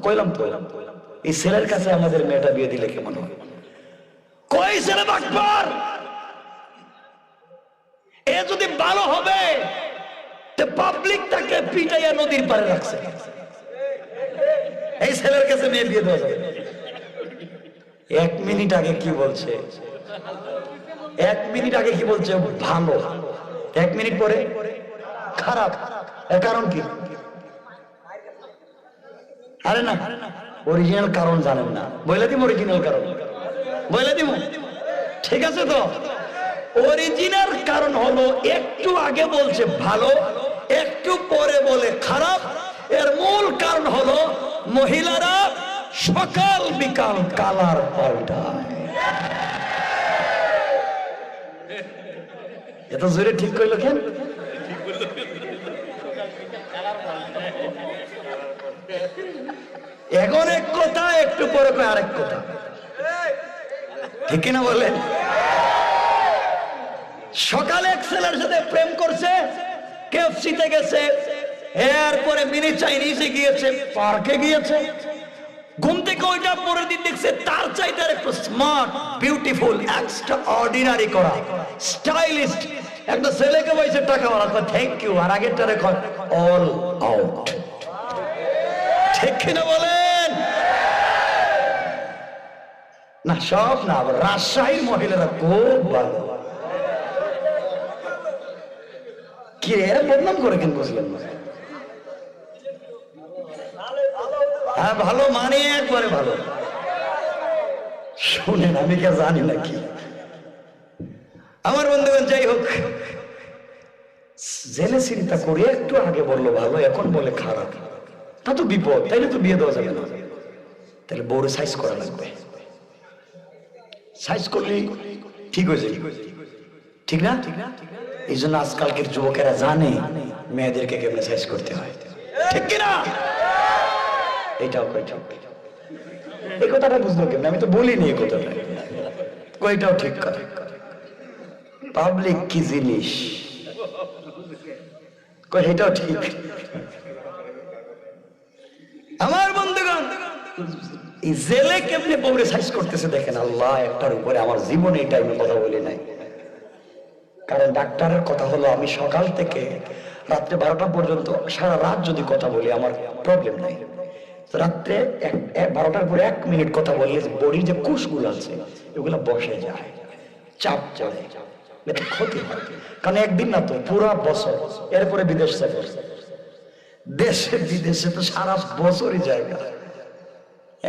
কইলাম তো, এই ছেলের কাছে আমাদের মেয়েটা বিয়ে দিলে কেমন হয়? কই ছেলে বাকবার, এ যদি ভালো হবে তো পাবলিক তাকে পিটাইয়া নদীর পারে রাখছে, এই ছেলের কাছে মেয়ে বিয়ে দেওয়া যাবে? 1 মিনিট আগে কি বলছে? 1 মিনিট আগে কি বলছে? ভালো। 1 মিনিট পরে খারাপ। এর কারণ কি? আরে না, অরিজিনাল কারণ জানেন না, বলে দিব অরিজিনাল কারণ, বলে দিব। ঠিক আছে তো, অরিজিনাল কারণ হলো একটু আগে বলছে ভালো, একটু পরে বলে খারাপ। এর মূল কারণ হলো মহিলারা সকাল বিকাল কালার পাল্টায়। এত জোরে ঠিক কইল কেন? এখন এক কথা, একটু পরে কয় আরেক কথা, ঠিক না বলেন? সকালে এক ছেলের সাথে প্রেম করছে, কেএফসিতে গেছে, এরপরে মিনি চাইনিজে গিয়েছে, পার্কে গিয়েছে, ঘুম থেকে ওইটা পরের দিন দেখছে তার চাইতে একটু স্মার্ট, বিউটিফুল, এক্সট্রা অর্ডিনারি করা, স্টাইলিস্ট একটা ছেলেকে বলছে টাকা ওরা থ্যাংক ইউ, আর আগেরটা রেখো অল আউট। ঠিক কিনা বলেন? না সব না, রাজশাহীর মহিলারা খুব ভালো। কি এরা বদনাম করে কেন বুঝলেন না? হ্যাঁ ভালো মানে একবারে ভালো। শুনেন, আমি কে জানি নাকি আমার বন্ধুগণ। যাই হোক, জেলে চিন্তা করে একটু আগে বললো ভালো, এখন বলে খারাপ, তা তো বিপদ। তাইলে তো বিয়ে দেওয়া যাবে না, তাহলে বউরে সাইজ করা লাগবে। সাইজ করলে ঠিক হয়ে যায়, ঠিক না? এই জন্য আজকালকের যুবকেরা জানে মেয়েদেরকে কেমনে সাইজ করতে হয়, ঠিক কিনা? এইটাও ঠিক। এই কথাটা বুঝলো কেমন? আমি তো বলিনি এই কথাটা। কয়টাও ঠিক কথা। পাবলিক কি জিনিস, এটাও ঠিক। আমার বন্ধুগণ, এই জেলে কেমনে বউরে সাইজ করতেছে দেখেন। আল্লাহ একটার উপরে আমার জীবনে এই টাইমে কথা বলি নাই, কারণ ডাক্তারের কথা হলো আমি সকাল থেকে রাত্রে 12টা পর্যন্ত সারা রাত যদি কথা বলি আমার প্রবলেম নাই। রাত্রে 12টার পরে 1 মিনিট কথা বললে বডির যে কোষগুলো আছে এগুলো বসে যায়, চাপ চলে, এটা ক্ষতি হয়। কারণ একদিন না তো পুরা বছর, এরপরে বিদেশ সফর, দেশে বিদেশে তো সারা বছরই জায়গা,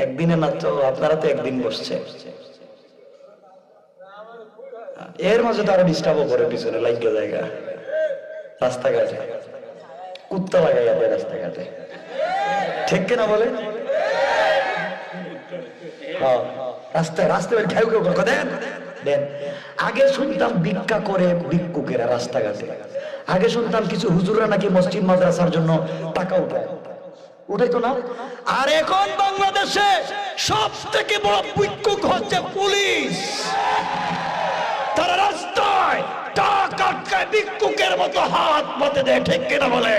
একদিনে না তো। আপনারা তো একদিন বসছে, এর মাঝে তো আরো ডিস্টার্বও করে, পিছনে লাইগা জায়গা, রাস্তাঘাটে কুত্তা লাগাই যাবে রাস্তাঘাটে, ঠিক কিনা বলে? রাস্তায় রাস্তায় খেউ কেউ দেন দেন। আগে শুনতাম ভিক্ষা করে ভিক্ষুকেরা রাস্তাঘাটে, আগে শুনতাম কিছু হুজুররা নাকি মসজিদ মাদ্রাসার জন্য টাকা উঠায়, ওটাই তো না। আর এখন বাংলাদেশে সব থেকে বড় ভিক্ষুক হচ্ছে পুলিশ। তারা রাস্তায় টাকা খায়, ভিক্ষুকের মতো হাত পাতে দেয়, ঠিক কিনা বলে?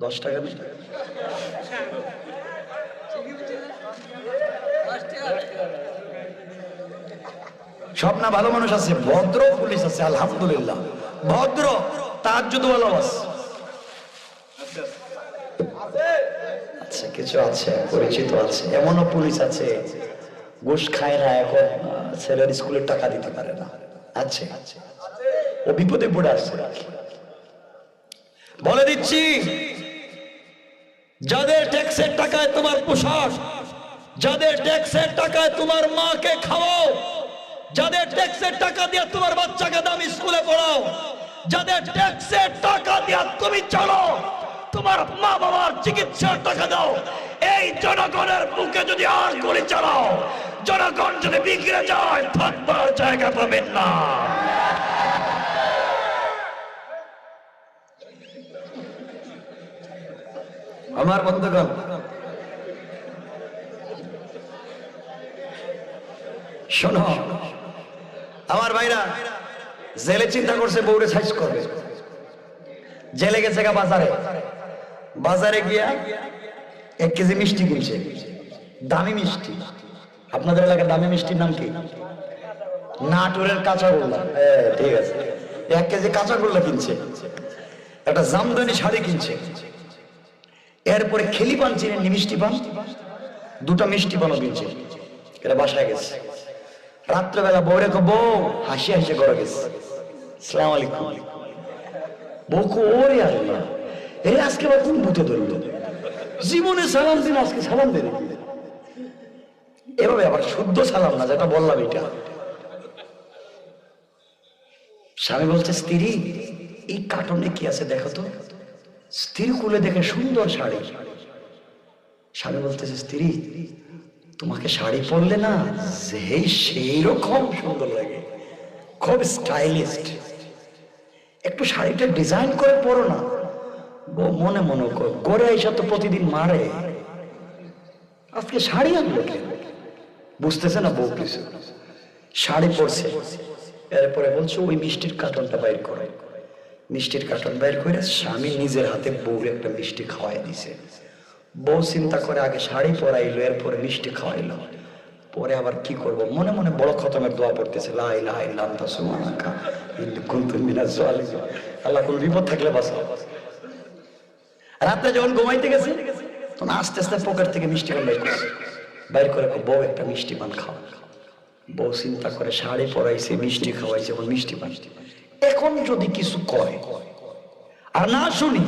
10 টাকা নেই, সব না ভালো মানুষ আছে, ভদ্র পুলিশ আছে আলহামদুলিল্লাহ, ভদ্র তাহাজ্জুদ ওয়ালা আছে, আচ্ছা কিছু আছে পরিচিত আছে, এমনও পুলিশ আছে ঘুষ খায় না, এখন ছেলের স্কুলের টাকা দিতে পারে না, আছে ও বিপদে পড়ে আসছে। বলে দিচ্ছি, যাদের ট্যাক্সের টাকায় তোমার পোশাক, যাদের ট্যাক্সের টাকায় তোমার মাকে খাওয়াও, যাদের ট্যাক্সের টাকা দিয়ে তোমার বাচ্চাকে দামি স্কুলে পড়াও, যাদের ট্যাক্সের টাকা দিয়ে তুমি চলো, তোমার মা বাবার চিকিৎসার টাকা দাও, এই জনগণের বুকে যদি আর গুলি চালাও, জনগণ যদি বিগড়ে যায়, থাকবার জায়গা পাবেন না। আমার বন্ধুগণ, শোনো আমার ভাইরা, জেলে চিন্তা করছে বউরে সাইজ করবে, জেলে গেছে বাজারে, বাজারে গিয়া 1 কেজি মিষ্টি কিনছে, দামি মিষ্টি। আপনাদের এলাকার দামি মিষ্টির নাম কি? নাটোরের কাঁচাগোল্লা, ঠিক আছে। 1 কেজি কাঁচাগোল্লা কিনছে, একটা জামদানি শাড়ি কিনছে, এরপরে খেলি পান চিনেন, মিষ্টি পান, 2টা মিষ্টি পানও কিনছে, এটা বাসায় গেছে। রাত্রেবেলা বউরে বউ হাসি হাসি করে গেছে, আসসালামু আলাইকুম। বউ ওরে আল্লাহ, এই আজকে আবার কোন ভূতে ধরলো, জীবনে সালাম দিন, আজকে সালাম দেন এভাবে, আবার শুদ্ধ সালাম না, যেটা বললাম এটা। স্বামী বলছে, স্ত্রী এই কার্টনে কি আছে দেখো তো। স্ত্রী খুলে দেখে সুন্দর শাড়ি। স্বামী বলতেছে, স্ত্রী তোমাকে শাড়ি পরলে না সেই রকম সুন্দর লাগে, খুব স্টাইলিস্ট, একটু শাড়িটা ডিজাইন করে পরো না। বউ মনে মনে গড়ে আইসা তো প্রতিদিন মারে, আজকে শাড়ি আনলো কেন, বুঝতেছে না বউ কিছু। শাড়ি পরছে, এরপরে বলছে ওই মিষ্টির কার্টনটা বাইর করে। মিষ্টির কার্টন বাইর করে স্বামী নিজের হাতে বউর একটা মিষ্টি খাওয়াই দিছে। বউ চিন্তা করে আগে শাড়ি পরাইলো, এরপরে মিষ্টি খাওয়াইলো, পরে আবার কি করব, মনে মনে বড় খতমের দোয়া পড়তেছে, লা ইলাহা ইল্লা আনতা সুবহানাকা ইন্নী কুনতু মিনাজ জালিমিন, আল্লাহ কোন বিপদ থাকলে বাঁচাও। রাতে যখন ঘুমাইতে গেছে, তখন আস্তে আস্তে পকেট থেকে মিষ্টি পান বাইর করছে, বাইর করে বউ একটা মিষ্টি পান খাও। বউ চিন্তা করে শাড়ি পরাইছে, মিষ্টি খাওয়াইছে, এখন মিষ্টি পান, এখন যদি কিছু কয় আর না শুনি,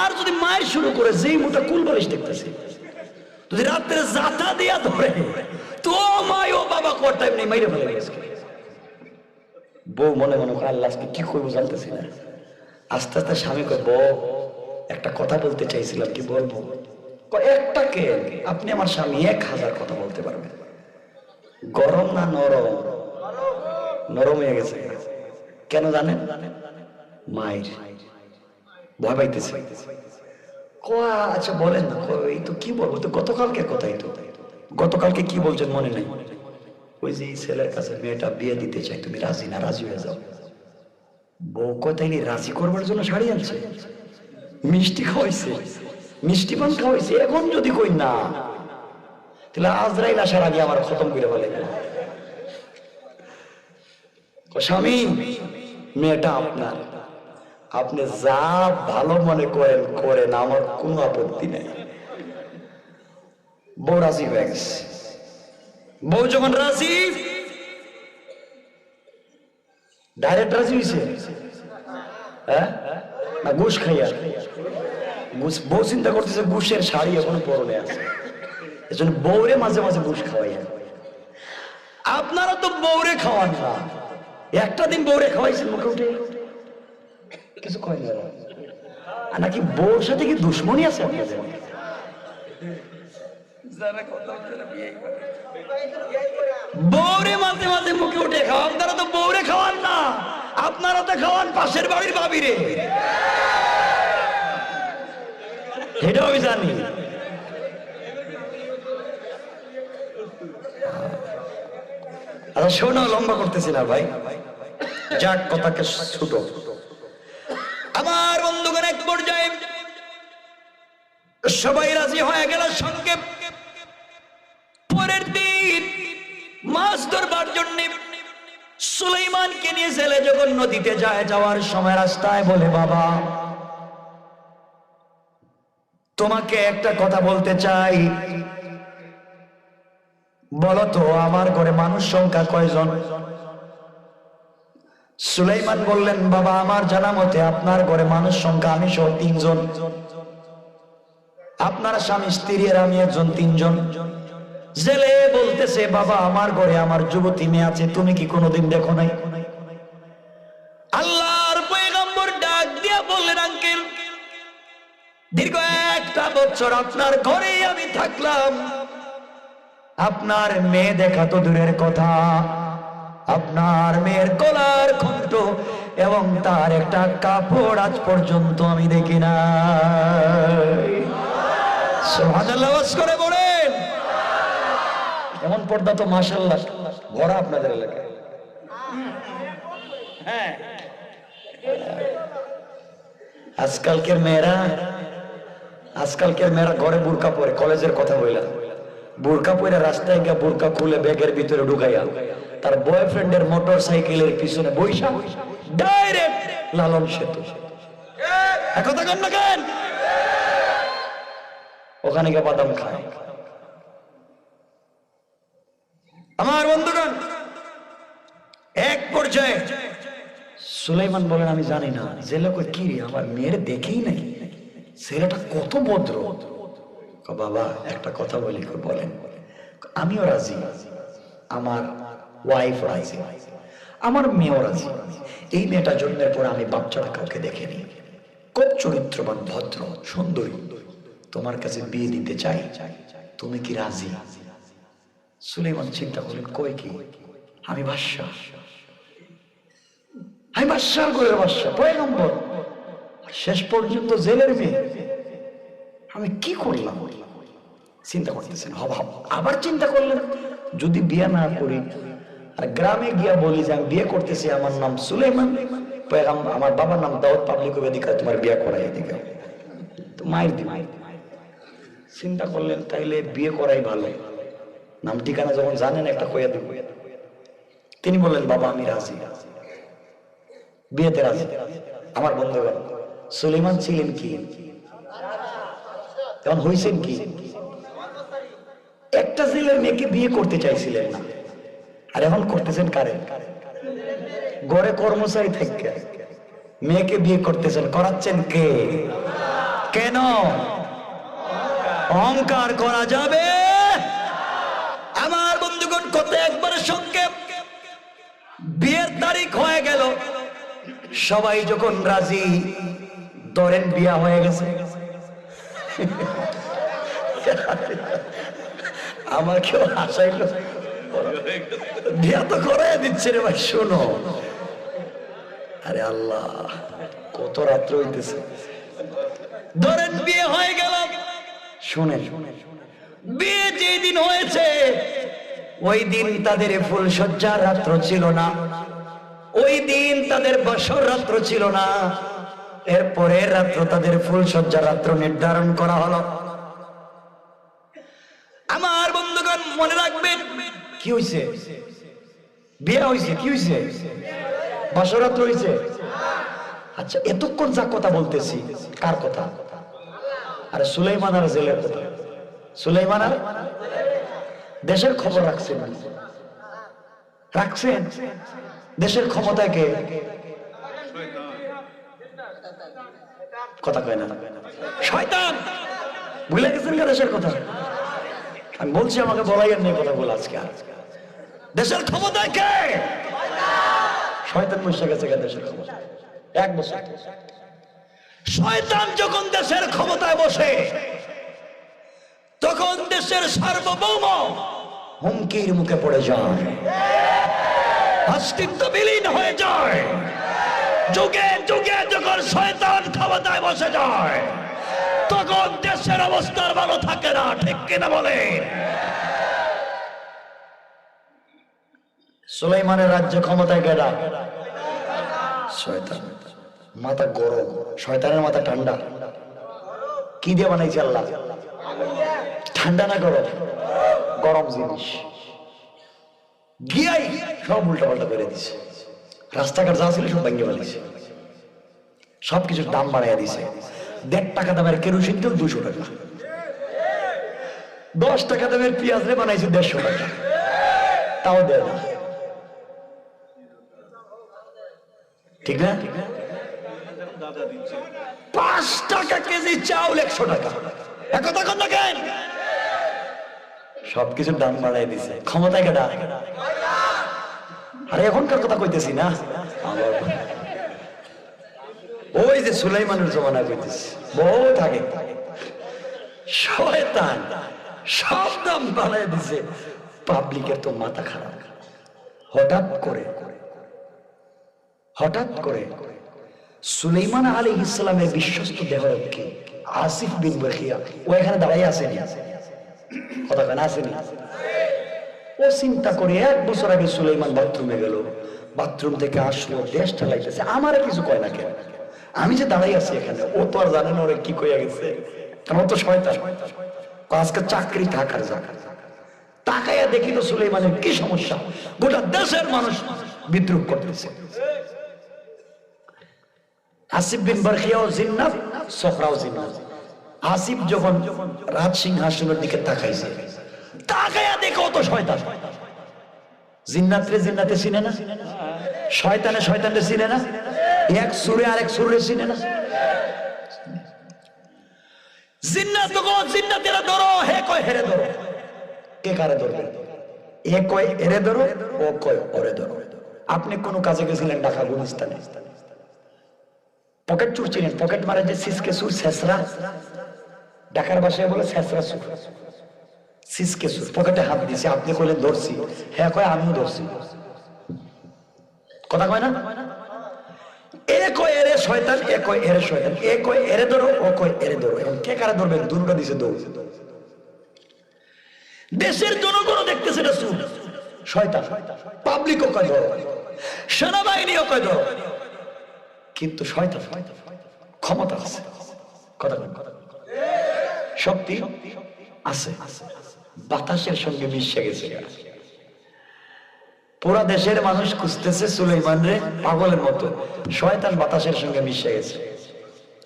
আর যদি মায়ের শুরু করে, যেই মোটা কুল বালিশ দেখতেছে, যদি রাত্রে জাতা দিয়া ধরে, তো মাই ও বাবা কোন টাইম নেই, মাইরে ফেলে গেছে। বউ মনে মনে আল্লাহ আজকে কি করবো জানতেছি না। আস্তে আস্তে স্বামী কয়, বউ একটা কথা বলতে চাইছিলাম, কি বলবো? একটা কে? আপনি আমার স্বামী 1000 কথা বলতে পারবেন। গরম না নরম? নরম হয়ে গেছে। কেন জানেন? মায়ের ভয় পাইতেছে। আচ্ছা বলেন না। এই তো কি বলবো, তো গতকালকে কথাই তো। গতকালকে কি বলছেন মনে নেই? ওই যে ছেলের কাছে মেয়েটা বিয়ে দিতে চাই, তুমি রাজি না? রাজি হয়ে যাও। বউ কথাই রাজি করবার জন্য শাড়ি আনছে, মিষ্টি খাওয়াইছে, মিষ্টি পান খাওয়াইছে। এখন যদি কই না, তাহলে আজরাইল আসার আগে আমার খতম করে ফেলে। স্বামী মেয়েটা আপনার, আপনি যা ভালো মনে করেন করেন, আমার কোনো আপত্তি নেই। বউ রাজি হয়ে গেছে। বউ যখন রাজি, ডাইরেক্ট রাজি হয়েছে, হ্যাঁ না ঘুষ খাইয়া? বউ চিন্তা করতেছে ঘুষের শাড়ি এখনো পরনে আছে, এজন্য বউরে মাঝে মাঝে ঘুষ খাওয়াইয়া। আপনারা তো বউরে খাওয়ান না, একটা দিন বউরে খাওয়াইছেন মুখে উঠে কিছু কয় না, নাকি বউর সাথে কি দুশ্মনী আছে আপনাদের? বউরে মাঝে মাঝে মুখে উঠে খাওয়া, আপনারা তো বউরে খাওয়ান না, আপনারা তো খাওয়ান পাশের বাড়ির ভাবিরে, এটাও আমি জানি। আচ্ছা শোনো, লম্বা করতেছি না ভাই, যাক কথাকে ছোট। আমার বন্ধুগণ এক পর্যায়ে সবাই রাজি হয়ে গেল সঙ্গে। পরের দিন মাছ ধরবার জন্য সুলাইমানকে নিয়ে জেলে যখন নদীতে যায়, যাওয়ার সময় রাস্তায় বলে, বাবা তোমাকে একটা কথা বলতে চাই, বলো তো আমার ঘরে মানুষ সংখ্যা কয়জন? সুলাইমান বললেন, বাবা আমার জানা মতে আপনার ঘরে মানুষ সংখ্যা আমি সহ 3 জন, আপনার স্বামী স্ত্রী আর আমি একজন, 3 জন। জেলে বলতেছে, বাবা আমার ঘরে আমার যুবতী মেয়ে আছে, তুমি কি কোনোদিন দেখো নাই? আল্লাহর পয়গম্বর ডাক দিয়া বললেন, আঙ্কেল দীর্ঘ 1টা বছর আপনার ঘরেই আমি থাকলাম, আপনার মেয়ে দেখা তো দূরের কথা, আপনার মেয়ের গলার কণ্ঠ এবং তার একটা কাপড় আজ পর্যন্ত আমি দেখি না। সুবহানাল্লাহ করে বলেন। এমন পর্দা তো মাশাআল্লাহ ভরা আপনাদের এলাকায়। হ্যাঁ, আজকালকের মেয়েরা ঘরে বুরকা পরে, কলেজের কথা বইলা বুরকা পরে রাস্তায় গিয়ে বুরকা খুলে ব্যাগের ভিতরে ঢুকাইয়া তার বয়ফ্রেন্ডের মোটর সাইকেলের পিছনে বৈশা ডাইরেক্ট লালন সেতু, কথা কন না কেন, ওখানে গিয়ে বাদাম খায়। আমার বন্ধুগণ এক পর্যায়ে সুলাইমান বলেন, আমি জানি না। জেলে কই, কি রে আমার মেয়ের দেখেই নাই, ছেলেটা কত ভদ্র। বাবা একটা কথা বলি, বলেন। আমিও রাজি, আমার ওয়াইফ রাজি, আমার মেয়েও রাজি। এই মেয়েটা জন্মের পর আমি বাচ্চারা কাউকে দেখিনি, খুব চরিত্রবান, ভদ্র, সুন্দরী, তোমার কাছে বিয়ে দিতে চাই, তুমি কি রাজি? সুলাইমান চিন্তা করলেন, কই কি, আমি বাদশা, আমি বাদশার ঘরের বাদশা, পয়গম্বর, শেষ পর্যন্ত জেলের মেয়ে, আমি কি করলাম? চিন্তা করতেছেন, আবার চিন্তা করলেন, যদি বিয়ে না করি আর গ্রামে গিয়া বলি যে আমি বিয়ে করতেছি, আমার নাম সুলাইমান, আমার বাবার নাম দাউদ, পাবলিক বেদিকা তোমার বিয়ে করাই দিকে তো মায়ের দি। চিন্তা করলেন তাইলে বিয়ে করাই ভালো, নাম ঠিকানা যখন জানেন একটা কইয়া দিব। তিনি বললেন, বাবা আমি রাজি, বিয়েতে রাজি। আমার বন্ধুগণ সুলাইমান ছিলেন কি, তখন হয়েছেন কি, একটা জেলের মেয়েকে বিয়ে করতে চাইছিলেন না, আর এখন করতেছেন কারে? ঘরে কর্মচারী থেকে মেয়েকে বিয়ে করতেছেন, করাচ্ছেন কে? কেন? অহংকার করা যাবে? আমার বন্ধুগণ কত একবারের সঙ্গে বিয়ের তারিখ হয়ে গেল, সবাই যখন রাজি, ধরেন বিয়া হয়ে গেছে। আমাকেও হাসাইল, বিয়া তো করে দিচ্ছে রে ভাই, শোনো। আরে আল্লাহ, কত রাত্র হইতেছে, ধরেন বিয়ে হয়ে গেল। শুনেন, বিয়ে যেদিন হয়েছে ওই দিন তাদের ফুলসজ্জার রাত্র ছিল না, ওই দিন তাদের বসর রাত্র ছিল না, এরপরের রাত্র তাদের ফুলসজ্জার রাত্র নির্ধারণ করা হলো। আমার বন্ধুগণ মনে রাখবেন, কি হয়েছে? বিয়ে হয়েছে, কি হয়েছে? বসর রাত্র হয়েছে। আচ্ছা, এতক্ষণ যা কথা বলতেছি কার কথা? আরে সুলাইমান আর জেলের কথা। সুলাইমান আর দেশের খবর রাখছেন, রাখছেন দেশের ক্ষমতায় কে? কথা কয় না, শয়তান। ভুলে গেছেন কে দেশের কথা? আমি বলছি, আমাকে বলাই আর নেই কথা বলে আজকে। দেশের ক্ষমতায় কে? শয়তান বসে গেছে দেশের ক্ষমতা 1 বছর। শয়তান যখন দেশের ক্ষমতায় বসে, তখন দেশের সার্বভৌম হুমকির মুখে পড়ে যায়, অস্তিত্ব বিলীন হয়ে যায়। যুগে যুগে যখন শয়তান ক্ষমতায় বসে যায় তখন দেশের অবস্থার ভালো থাকে না, ঠিক কিনা বলে? সুলাইমানের রাজ্য ক্ষমতায় গেলা শয়তান, মাথা গরম, শয়তানের মাথা ঠান্ডা। কি দিয়ে বানাইছে আল্লাহ? ঠান্ডা না গরম? গরম জিনিস গিয়াই সব উল্টা পাল্টা করে দিছে। রাস্তাঘাট যা ছিল সব ভেঙে ফেলেছে, সবকিছুর দাম বাড়াইয়া দিছে। 1.5 টাকা দামের কেরোসিন তেল 200 টাকা, 10 টাকা দামের পেঁয়াজ রে বানাইছে 150 টাকা, তাও দেয় না, ঠিক না? 5 টাকা কেজি চাউল 100 টাকা, একথা কথা কেন? সবকিছুর দাম বাড়াই দিছে। ক্ষমতা কেডা? আরে এখনকার কথা কইতেছি না, ওই যে সুলাইমানের জমানা কইতেছি, বহুত আগে। শয়তান সব দাম বাড়াই দিছে, পাবলিকের তো মাথা খারাপ। হঠাৎ করে সুলাইমান আলাইহিস সালামের বিশ্বস্ত দেহরক্ষী আসিফ বিন বরখিয়া ও এখানে দাঁড়িয়ে আসেনি, কথা কেন আসেনি? ও চিন্তা করে 1 বছর আগে সুলাইমান বাথরুমে গেল, বাথরুম থেকে আসলো, দেশ ঠালাইতেছে, আমার কিছু কয় না কেন? আমি যে দাঁড়াই আছি এখানে, ও তো আর জানে না ওরা কি কইয়া গেছে, কারণ তো শয়তান। আজকে চাকরি থাকার জায়গা তাকাইয়া দেখি তো সুলাইমানের কি সমস্যা, গোটা দেশের মানুষ বিদ্রুপ করতেছে। আসিফ বিন বরখিয়াও জিন্নাত, সখরাও জিন্নাত। আসিফ যখন রাজ সিংহাসনের দিকে তাকাইছে, তাকাইয়া দেখো তো শয়তান। জিন্নাতরে জিন্নাতে চিনে না, শয়তানে শয়তানরে চিনে না, এক সুরে আরেক সুরে চিনে না। জিন্নাত তো জিন্নাতেরা ধরো, হে কয় হেরে ধরো, কে কারে ধরবে? এ কয় এরে ধরো, ও কয় ওরে ধরো। আপনি কোন কাজে গেছিলেন ঢাকা গুলিস্তানে, পকেট চুর চিনেন? পকেট মারে যে সিসকে সুর, শেষরা, ঢাকার ভাষায় বলে শেষরা সুর, সিসকে সুর। পকেটে হাত দিছে, আপনি কইলেন ধরছি, হ্যাঁ কয় আমিও ধরছি, কথা কয় না? এ কয় এরে শয়তান, এ কয় এরে শয়তান, এ কয় এরে ধরো, ও কয় এরে ধরো। এখন কে কারে ধরবেন? দুটো দিছে দৌড়। দেশের জনগণ দেখতেছে এটা সুর, শয়তান। পাবলিকও কয় ধরো, সেনাবাহিনীও কয় ধরো, কিন্তু শয়তান ক্ষমতা আছে, কথা শক্তি আছে, বাতাসের সঙ্গে মিশে গেছে। পুরা দেশের মানুষ খুঁজতেছে সুলাইমান রে পাগলের মতো, শয়তান বাতাসের সঙ্গে মিশে গেছে।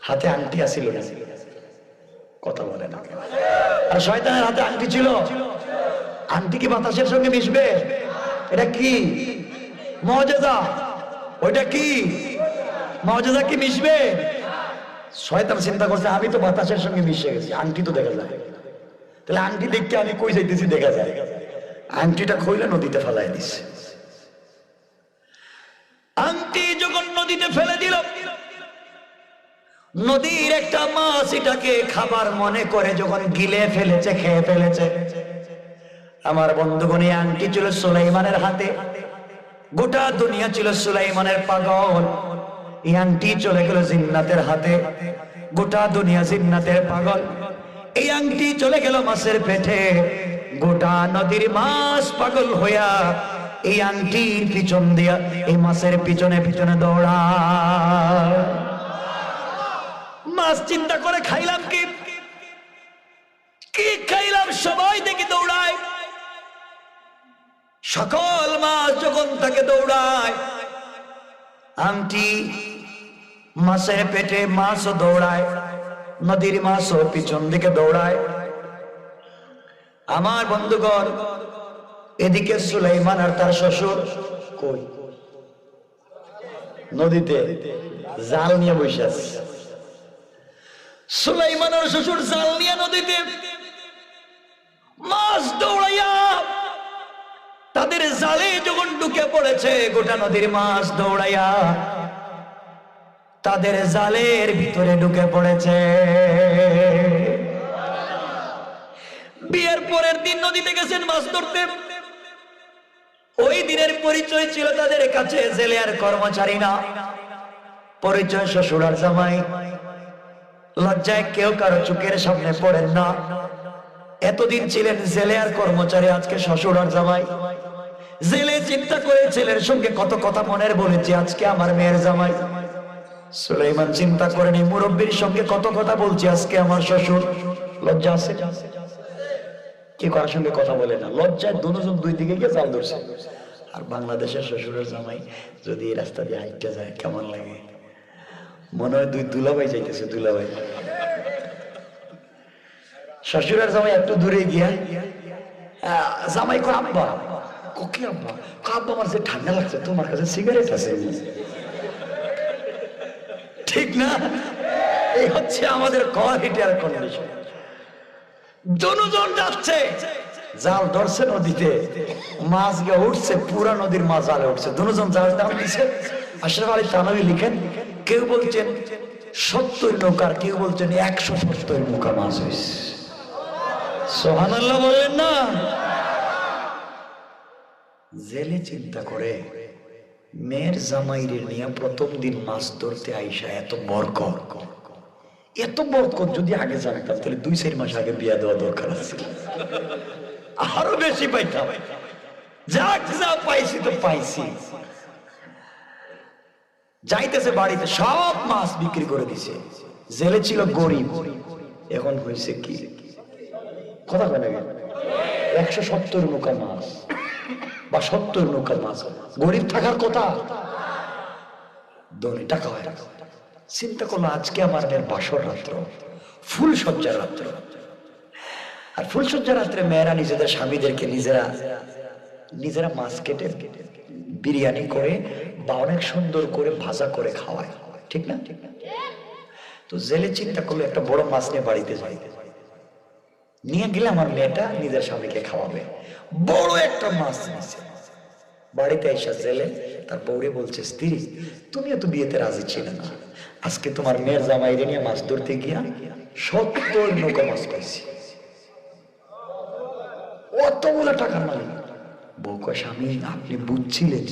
হাতে আংটি আছিল না, কথা বলে না। আর শয়তানের হাতে আংটি ছিল, আংটি কি বাতাসের সঙ্গে মিশবে? এটা কি মুআজিজা? ওইটা কি মুআজিজা? কি মিশবে? শয়তান চিন্তা করছে আমি তো বাতাসের সঙ্গে মিশে গেছি, আংটি তো দেখা যায়, তাহলে আংটি দেখতে আমি কই যাইতেছি দেখা যায়। আংটিটা খুলে নদীতে ফেলাই দিছে। আংটি যখন নদীতে ফেলে দিল, নদীর একটা মাছ এটাকে খাবার মনে করে যখন গিলে ফেলেছে, খেয়ে ফেলেছে। আমার বন্ধুগণ, এই আংটি ছিল সুলাইমানের হাতে, গোটা দুনিয়া ছিল সুলাইমানের পাগল। এই আংটি চলে গেল জিন্নাতের হাতে, গোটা দুনিয়া জিন্নাতের পাগল। এই আংটি চলে গেল মাছের পেটে, গোটা নদীর মাছ পাগল হইয়া এই আংটির পিছন দিয়া এই মাছের পিছনে পিছনে দৌড়ায়। মাছ চিন্তা করে খাইলাম কি, কি খাইলাম, সবাই দেখি দৌড়ায়। সকল মাছ যখন তাকে দৌড়ায়, আংটি মাছের পেটে, মাছও দৌড়ায়, নদীর মাছও পিছন দিকে দৌড়ায়। আমার বন্ধুগণ, এদিকে সুলাইমান আর তার শ্বশুর কই? নদীতে জাল নিয়ে বসে আছে। সুলাইমান আর শ্বশুর জাল নিয়ে নদীতে, মাছ দৌড়াইয়া তাদের জালে যখন ঢুকে পড়েছে, গোটা নদীর মাছ দৌড়াইয়া তাদের জালের ভিতরে ঢুকে পড়েছে। বিয়ের পরের দিন নদীতে গেছেন মাছ ধরতে। ওই দিনের পরিচয় ছিল তাদের কাছে জেলে আর কর্মচারী না, পরিচয় শ্বশুর আর জামাই, লজ্জায় কেউ কারো চোখের সামনে পড়েন না। এতদিন ছিলেন জেলে আর কর্মচারী, আজকে শ্বশুর আর জামাই। জেলে চিন্তা করে ছেলের সঙ্গে কত কথা মনের বলেছি, আজকে আমার মেয়ের জামাই। সুলাইমান চিন্তা করেন এই মুরব্বীর সঙ্গে কত কথা বলছি, আজকে আমার শ্বশুর। লজ্জা আছে? কে কার সঙ্গে কথা বলে না? লজ্জায় দুজন দুই দিকে গিয়ে জাল ধরছে। আর বাংলাদেশের শ্বশুরের জামাই যদি এই রাস্তা দিয়ে হাইটটা যায় কেমন লাগে? মনে হয় দুই দুলাভাই যাইতেছে, দুলাভাই। শ্বশুরের জামাই একটু দূরে গিয়া জামাই কো আব্বা, কি আব্বা? আব্বা আমার যে ঠান্ডা লাগছে, তোমার কাছে সিগারেট আছে? ঠিক না? এই হচ্ছে আমাদের কোয়ালিটির কন্ডিশন। দুজন যাচ্ছে, জাল ধরছে নদীতে, মাছ গিয়ে উঠছে, পুরা নদীর মাছ জালে উঠছে। দুজন জাল দাম দিচ্ছে। আশরাফ আলী থানভী লিখেন, কেউ বলছেন 70 নৌকার, কেউ বলছেন 170 নৌকা মাছ হয়েছে। সুবহানাল্লাহ বললেন না? জেলে চিন্তা করে মেয়ের জামাইরে নিয়ে প্রথম দিন মাছ ধরতে আইসা এত বরকত, এত বরকত যদি আগে জানতাম তাহলে 2-4 মাস আগে বিয়া দেওয়া দরকার আছে, আরো বেশি পাইতাম। যাক, যা পাইছি তো পাইছি। যাইতেছে বাড়িতে, সব মাছ বিক্রি করে দিছে। জেলে ছিল গরিব, এখন হয়েছে কি? কথা বলে 170 নৌকা মাছ বা 70 নৌকা মাছ। গরিব থাকার কথা, ধনী টাকা হয়। চিন্তা করলো আজকে আমার মেয়ের বাসর রাত্র, ফুল সজ্জার রাত্র। আর ফুল সজ্জার রাত্রে মেয়েরা নিজেদের স্বামীদেরকে নিজেরা মাছ কেটে বিরিয়ানি করে বা অনেক সুন্দর করে ভাজা করে খাওয়ায়, ঠিক না? তো জেলে চিন্তা করলো একটা বড় মাছ নিয়ে বাড়িতে যাই, নিয়ে গেলে আমার মেয়েটা নিজের স্বামীকে খাওয়াবে। বড় একটা মাছ নিয়েছে। বাড়িতে এসে জেলে তার বউরে বলছে, স্ত্রী তুমিও তো বিয়েতে রাজি ছিলে না, আজকে তোমার মেয়ের জামাইরে নিয়ে মাছ ধরতে গিয়া 70 নৌকা মাছ পাইছি। অতগুলো টাকার মালিক। বউ কয়, স্বামী আপনি বুঝছিলেন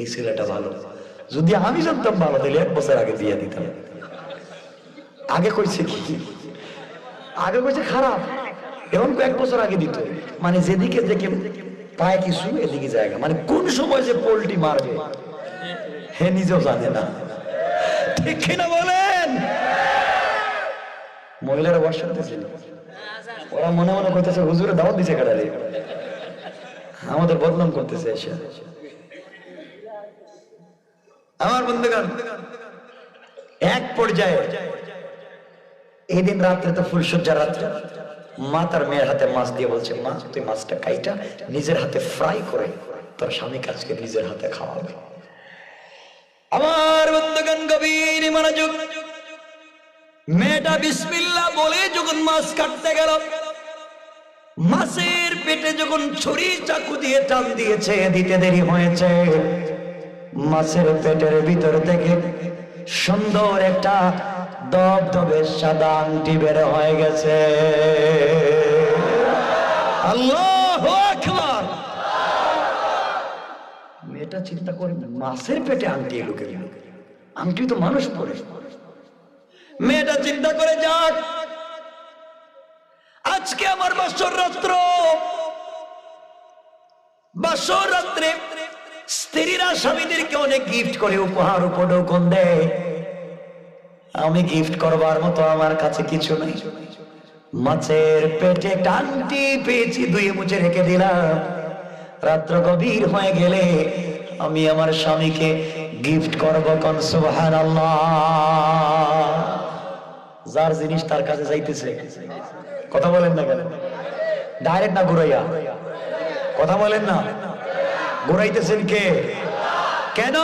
এই ছেলেটা ভালো, যদি আমি জানতাম ভালো তাহলে 1 বছর আগে বিয়ে দিতাম। আগে কইছে কি? আগে কইছে খারাপ, এখন 1 বছর আগে দিত। মানে যেদিকে দেখে পায় কিছু এদিকে জায়গা, মানে কোন সময় যে পোল্টি মারবে হে নিজেও জানে না, ঠিক কিনা বলেন? মহিলারা বর্ষা দিতেছিল, ওরা মনে মনে করতেছে হুজুরে দাওয়াত দিছে কাটারে, আমাদের বদনাম করতেছে এসে। আমার বন্ধুগণ, এক পর্যায়ে এই দিন রাত্রে তো ফুলসজ্জা রাত্রে, মা তার মেয়ের হাতে মাছ দিয়ে বলছে, মা তুই মাছটা কাইটা নিজের হাতে ফ্রাই করে তোর স্বামী কাজকে নিজের হাতে খাওয়াবে। আমার বন্ধুগণ গভীর মনোযোগ। মেয়েটা বিসমিল্লাহ বলে যখন মাছ কাটতে গেল, মাছের পেটে যখন ছুরি চাকু দিয়ে টান দিয়েছে, দিতে দেরি হয়েছে। মাছের পেটের ভিতর থেকে সুন্দর একটা দবদবে সাদা আংটি বের হয়ে গেছে। আল্লাহু আকবার। মেয়েটা চিন্তা করে, মাছের পেটে আংটি এলো কেন? আংটি তো মানুষ পরে। মেয়েটা চিন্তা করে, যাক আজকে আমার বাসর রাত্র, বাসর রাত্রে স্ত্রীরা স্বামীদেরকে অনেক গিফট করে, উপহার উপঢৌকন দেয়। আমি গিফট করবার মতো আমার কাছে কিছু নেই। মাছের পেটে টানটি পেয়েছি, ধুয়ে মুছে রেখে দিলাম। রাত্র গভীর হয়ে গেলে আমি আমার স্বামীকে গিফট করব। কোন সুবহানাল্লাহ। যার জিনিস তার কাছে যাইতেছে, কথা বলেন না কেন? ডাইরেক্ট না ঘুরাইয়া? কথা বলেন না? ঘুরাইতেছেন কে? কেন?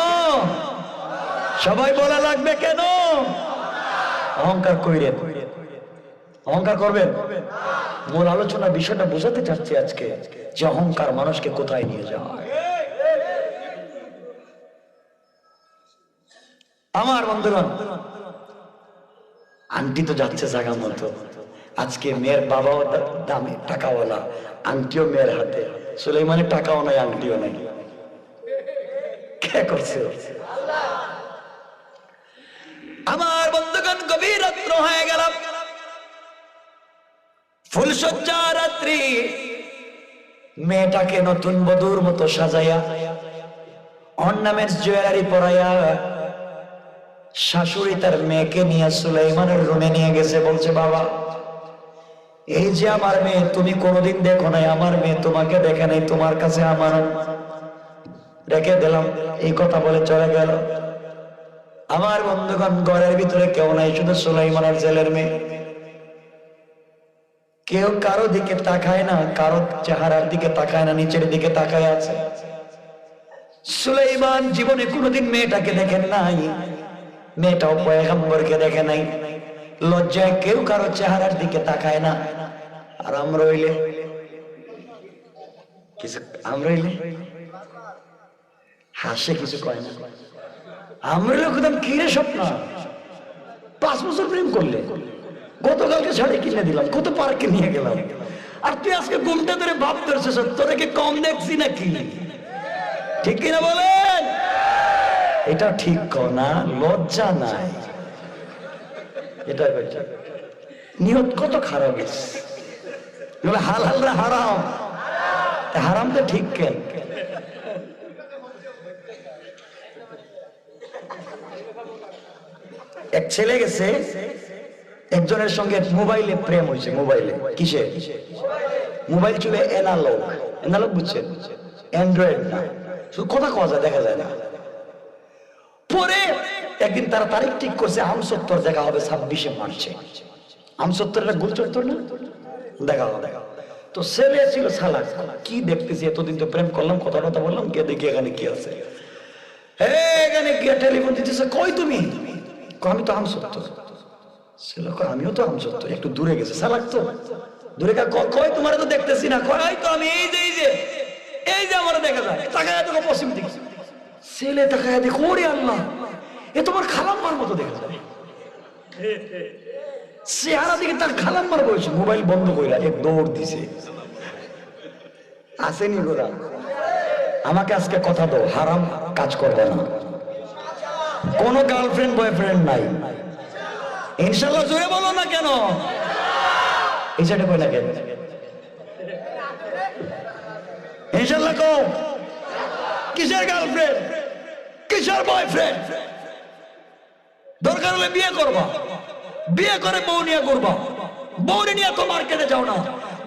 সবাই বলা লাগবে কেন? অহংকার কইরেন, অহংকার করবেন। মূল আলোচনা বিষয়টা বোঝাতে চাচ্ছি আজকে, যে অহংকার মানুষকে কোথায় নিয়ে যায়। আমার বন্ধুগণ, আন্টি তো যাচ্ছে জায়গা মতো। আজকে মেয়ের বাবাও দামি টাকাওয়ালা, আংটিও মেয়ের হাতে। সুলাইমানের টাকাও নাই, আংটিও নাই। কে করছে? আমার বন্ধুগণ, গভীর রাত্র হয়ে গেল, ফুলসজ্জা রাত্রি। মেয়েটাকে নতুন বধূর মতো সাজাইয়া, অর্নামেন্টস জুয়েলারি পরাইয়া শাশুড়ি তার মেয়েকে নিয়ে সুলাইমানের রুমে নিয়ে গেছে। বলছে, বাবা, এই যে আমার মেয়ে, তুমি কোনোদিন দেখো নাই, আমার মেয়ে তোমাকে দেখে নাই, তোমার কাছে আমার রেখে দিলাম। এই কথা বলে চলে গেল। আমার বন্ধুগণ, ঘরের ভিতরে কেউ নাই, শুধু সুলাইমানের জেলের মেয়ে। কেউ কারো দিকে তাকায় না, কারো চেহারার দিকে তাকায় না, নিচের দিকে তাকায় আছে। সুলাইমান জীবনে কোনোদিন মেয়েটাকে দেখেন নাই, মেয়েটাও পয়গম্বরকে দেখে নাই। লজ্জায় কেউ কারো চেহারার দিকে তাকায় না। আর আমরা হইলে হাসে, কিছু কয় না। আমরা একদম কিরে স্বপ্ন, 5 বছর প্রেম করলে, গতকালকে শাড়ি কিনে দিলাম, কত পার্কে নিয়ে গেলাম, আর তুই আজকে ঘুমটা ধরে ভাব ধরছিস, তোরে কি কম দেখছি নাকি? ঠিক কিনা বলেন? এটা ঠিক না, লজ্জা নাই। এটা নিয়ত কত খারাপ, হালাল হারাম, হারাম তো ঠিক কেন? এক ছেলে গেছে, একজনের সঙ্গে মোবাইলে প্রেম হয়েছে। মোবাইলে কিসে? মোবাইল ছিল এনালগ। এনালগ বুঝছেন? অ্যান্ড্রয়েড না, শুধু কথা কওয়া যায়, দেখা যায় না। পরে একদিন তারা তারিখ ঠিক করছে, আমসত্তর দেখা হবে 26শে মার্চে। আমসত্তর একটা গোল চত্বর না, দেখা হবে। তো ছেলে ছিল সালাক, কি দেখতেছি, এতদিন তো প্রেম করলাম, কথা কথা বললাম, কে দেখি এখানে কি আছে। এখানে গিয়ে টেলিফোন দিতেছে, কই তুমি? আমি তো আমসত্তর। ছেলে কয়, আমিও তো আমসত্তর। একটু দূরে গেছে, সালাক তো দূরে। কয়, তোমার তো দেখতেছি না। কয়, তো আমি এই যে আমার দেখা যায়। তাকায় দেখো পশ্চিম দিকে। ছেলে তাকায় দেখো, ওরে আল্লাহ, এ তোমার খালাম্মার মতো দেখা যায়। চেহারা দিকে তার খালাম্মার বলছে। মোবাইল বন্ধ কইরা এক দৌড় দিছে। আসেনি গোরা, আমাকে আজকে কথা দাও, হারাম কাজ করবে না। কোন গার্লফ্রেন্ড বয়ফ্রেন্ড নাই, ইনশাল্লাহ। জোরে বলো না কেন? এই সাইডে কই না কেন? ইনশাল্লাহ কও। কিসের গার্লফ্রেন্ড, কিসের বয়ফ্রেন্ড? দরকার হলে বিয়ে করবা, বিয়ে করে বউ নিয়ে ঘুরবা। বউ নিয়ে তো মার্কেটে যাও না,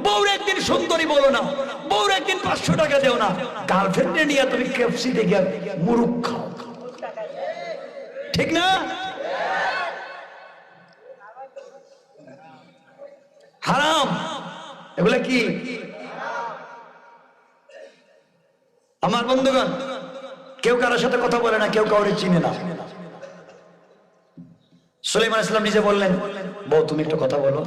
বউর একদিন সুন্দরী বলো না, বউর একদিন 500 টাকা দেও না। গার্লফ্রেন্ড নিয়ে তুমি কেএফসিতে গিয়ে মুরুখ খাও, ঠিক না? হারাম এগুলা কি? আমার বন্ধুগণ, কেউ কারোর সাথে কথা বলে না, কেউ কাউরে চিনে না। সুলাইমান ইসলাম নিজে বললেন, বউ তুমি একটু কথা বলো।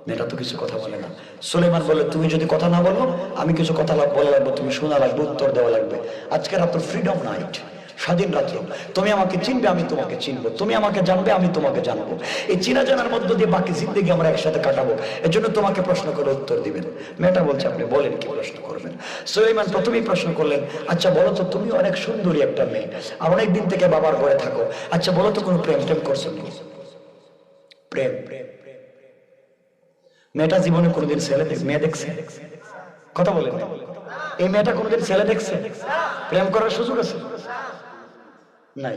মেয়েটা তো কিছু কথা বলে না। সুলাইমান বললেন, তুমি যদি কথা না বলো, আমি কিছু কথা বলা লাগবে, তুমি শোনা লাগবে, উত্তর দেওয়া লাগবে। আজকে রাত্র ফ্রিডম নাইট, স্বাধীন রাত্র। তুমি আমাকে চিনবে, আমি তোমাকে চিনবো, তুমি আমাকে জানবে, আমি তোমাকে জানবো। এই চিনা জানার মধ্য দিয়ে বাকি জিন্দগি আমরা একসাথে কাটাবো। এর জন্য তোমাকে প্রশ্ন করে উত্তর দিবেন। মেয়েটা বলছে, আপনি বলেন কি প্রশ্ন করবেন। সুলাইমান প্রথমেই প্রশ্ন করলেন, আচ্ছা বলো তো, তুমি অনেক সুন্দরী একটা মেয়ে, আর অনেক দিন থেকে বাবার ঘরে থাকো, আচ্ছা বলো তো কোনো প্রেম টেম করছো নি? প্রেম? মেয়েটা জীবনে কোনোদিন ছেলে মেয়ে দেখছে? কথা বলেন। এই মেয়েটা কোনোদিন ছেলে দেখছে? প্রেম করার সুযোগ আছে? নাই।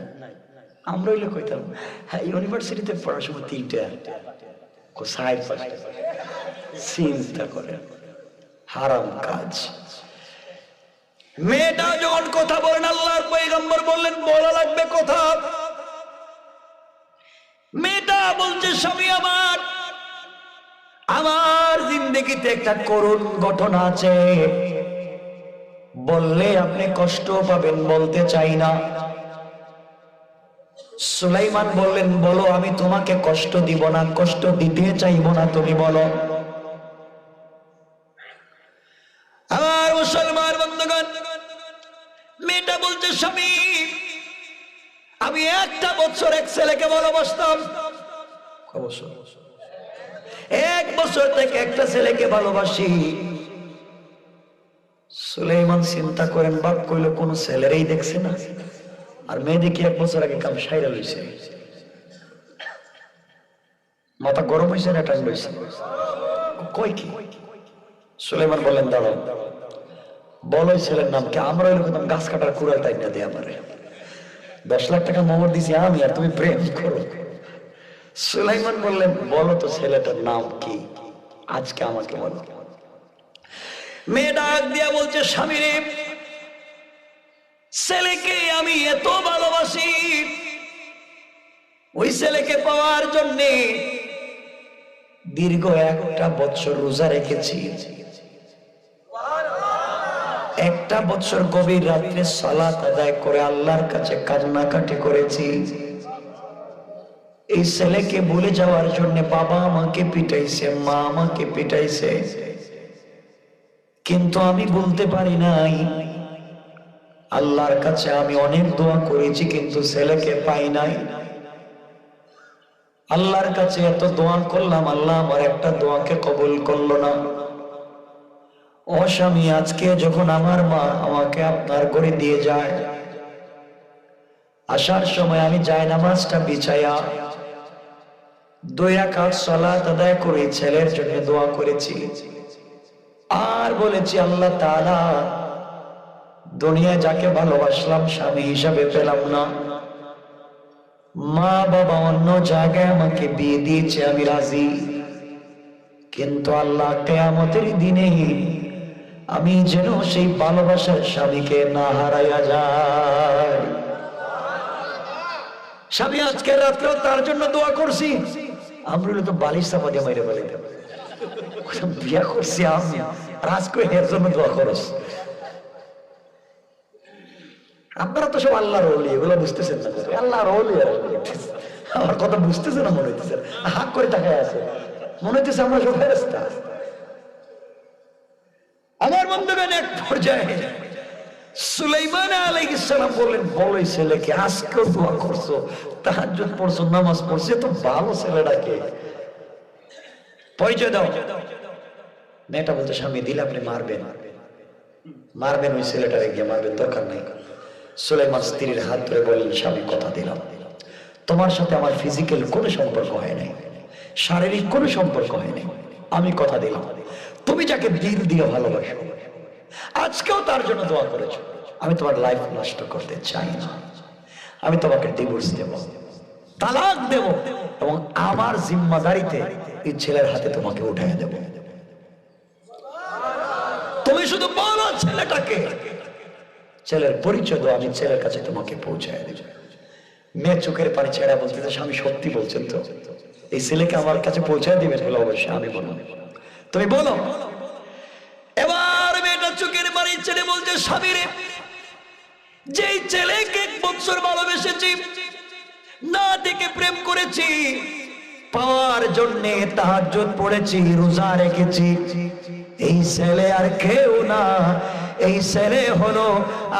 আমরা হইলে কইতাম, হ্যাঁ ইউনিভার্সিটিতে পড়ার সময় 3টা কোথায় 5টা। চিন্তা করে, হারাম কাজ। মেয়েটা যখন কথা বলেন, আল্লাহর পয়গম্বর বললেন বলা লাগবে কথা। মেয়েটা বলছে, স্বামী আমার, আমার জিন্দগিতে একটা করুণ ঘটনা আছে, বললে আপনি কষ্ট পাবেন, বলতে চাই না। সুলাইমান বললেন, বলো, আমি তোমাকে কষ্ট দিব না, কষ্ট দিতে চাইব না, তুমি বলো। আমার মুসলমান বন্ধুগণ, মেয়েটা বলছে, স্বামী আমি 1 বছর এক ছেলেকে ভালোবাসতাম। 1 বছর থেকে একটা ছেলেকে ভালোবাসি। সুলাইমান চিন্তা করেন, বাপ কইলো কোন ছেলেরই দেখছে না, আর মেয়ে দেখি 1 বছর আগে কাম সাইরা লইছে। মাথা গরম হয়েছে না ঠান্ডা হয়েছে? কই কি? সুলাইমান বললেন দাঁড়াও, বলো ছেলের নাম কি? আমরা ওই রকম গাছ কাটার কুড়াল টাইম না দিয়ে আমারে 10 লাখ টাকা মোহর দিছি আমি, আর তুমি প্রেম করো। সুলাইমান বললেন বলো তো ছেলেটার নাম কি, আজকে আমাকে বলো। মেয়ে ডাক দিয়া বলছে স্বামী রে, ছেলেকে আমি এত ভালোবাসি, ওই ছেলেকে পাওয়ার জন্য দীর্ঘ 1 বছর রোজা রেখেছি, 1 বছর গভীর রাত্রে সালাত আদায় করে আল্লাহর কাছে কান্নাকাটি করেছি। এই ছেলেকে ভুলে যাওয়ার জন্য বাবা আমাকে পিটাইছে, মা আমাকে পিটাইছে, কিন্তু আমি বলতে পারি নাই। আল্লাহর কাছে আমি অনেক দোয়া করেছি কিন্তু ছেলেকে পাই নাই। আল্লাহর কাছে এত দোয়া করলাম, আল্লাহ আমার একটা দোয়াকে কবুল করলো না। ও স্বামী, আজকে যখন আমার মা আমাকে আপনার ঘরে দিয়ে যায়, আসার সময় আমি জায়নামাজটা বিছায়া 2 রাকাত সালাত আদায় করে ছেলের জন্য দোয়া করেছি, আর বলেছি আল্লাহ তাআলা, দুনিয়ায় যাকে ভালোবাসলাম স্বামী হিসাবে পেলাম না, মা বাবা অন্য জায়গায় আমাকে বিয়ে দিয়েছে, আমি রাজি, কিন্তু আল্লাহ কিয়ামতের দিনে আমি যেন সেই ভালোবাসার স্বামীকে না হারাইয়া যাই। স্বামী আজকে রাত্রে তার জন্য দোয়া করছি, আমরা তো বালিশ চাপা দিয়ে মাইরে বলে দেব, বিয়া করছি আমি রাজ করে এর জন্য দোয়া করস। আপনারা তো সব আল্লাহর ওলি, এগুলো বুঝতেছেন না? আল্লাহর ওলি, আমার কথা বুঝতেছে না মনে হইতেছে, হাক করে তাকায় আছে মনে হইতেছে আমরা সব ফেরেশতা। আমার বন্ধুগণ, এক পর্যায়ে সুলাইমান আলাইহিস সালাম বললেন বলো এই ছেলেকে আজকে দোয়া করছো, তাহাজ্জুদ পড়ছো, নামাজ পড়ছো, তো ভালো ছেলেটাকে পরিচয় দাও। মেয়েটা বলতে স্বামী দিলে আপনি মারবেন, মারবেন ওই ছেলেটারে গিয়ে মারবেন, দরকার নাই। সুলাইমান স্ত্রীর হাত ধরে বললেন স্বামী কথা দিলাম, তোমার সাথে আমার ফিজিক্যাল কোনো সম্পর্ক হয় নাই, শারীরিক কোনো সম্পর্ক হয় নাই, আমি কথা দিলাম তুমি যাকে দিল দিয়ে ভালোবাসো, আজকেও তার জন্য দোয়া করেছো, আমি তোমার লাইফ নষ্ট করতে চাই না, আমি তোমাকে ডিভোর্স দেব, তালাক দেব, এবং আমার জিম্মাদারিতে এই ছেলের হাতে তোমাকে উঠাইয়া দেব। তুমি শুধু বলো ছেলেটাকে, ছেলের পরিচয় দাও, আমি ছেলের কাছে তোমাকে পৌঁছায় দেব। মেয়ে চোখের পানি ছেড়া বলতেছে স্বামী সত্যি বলছেন তো, এই ছেলেকে আমার কাছে পৌঁছায় দিবেন? বলে অবশ্যই, আমি বলবো, তুমি বলো। এবার মেয়েটা চোখের পানি ছেড়ে বলছে স্বামী রে, যেই ছেলেকে 1 বছর ভালোবেসেছি, না দেখে প্রেম করেছি, পাওয়ার জন্যে তাহাজ্জুদ পড়েছি, রোজা রেখেছি, এই ছেলে আর কেউ না, এই ছেলে হলো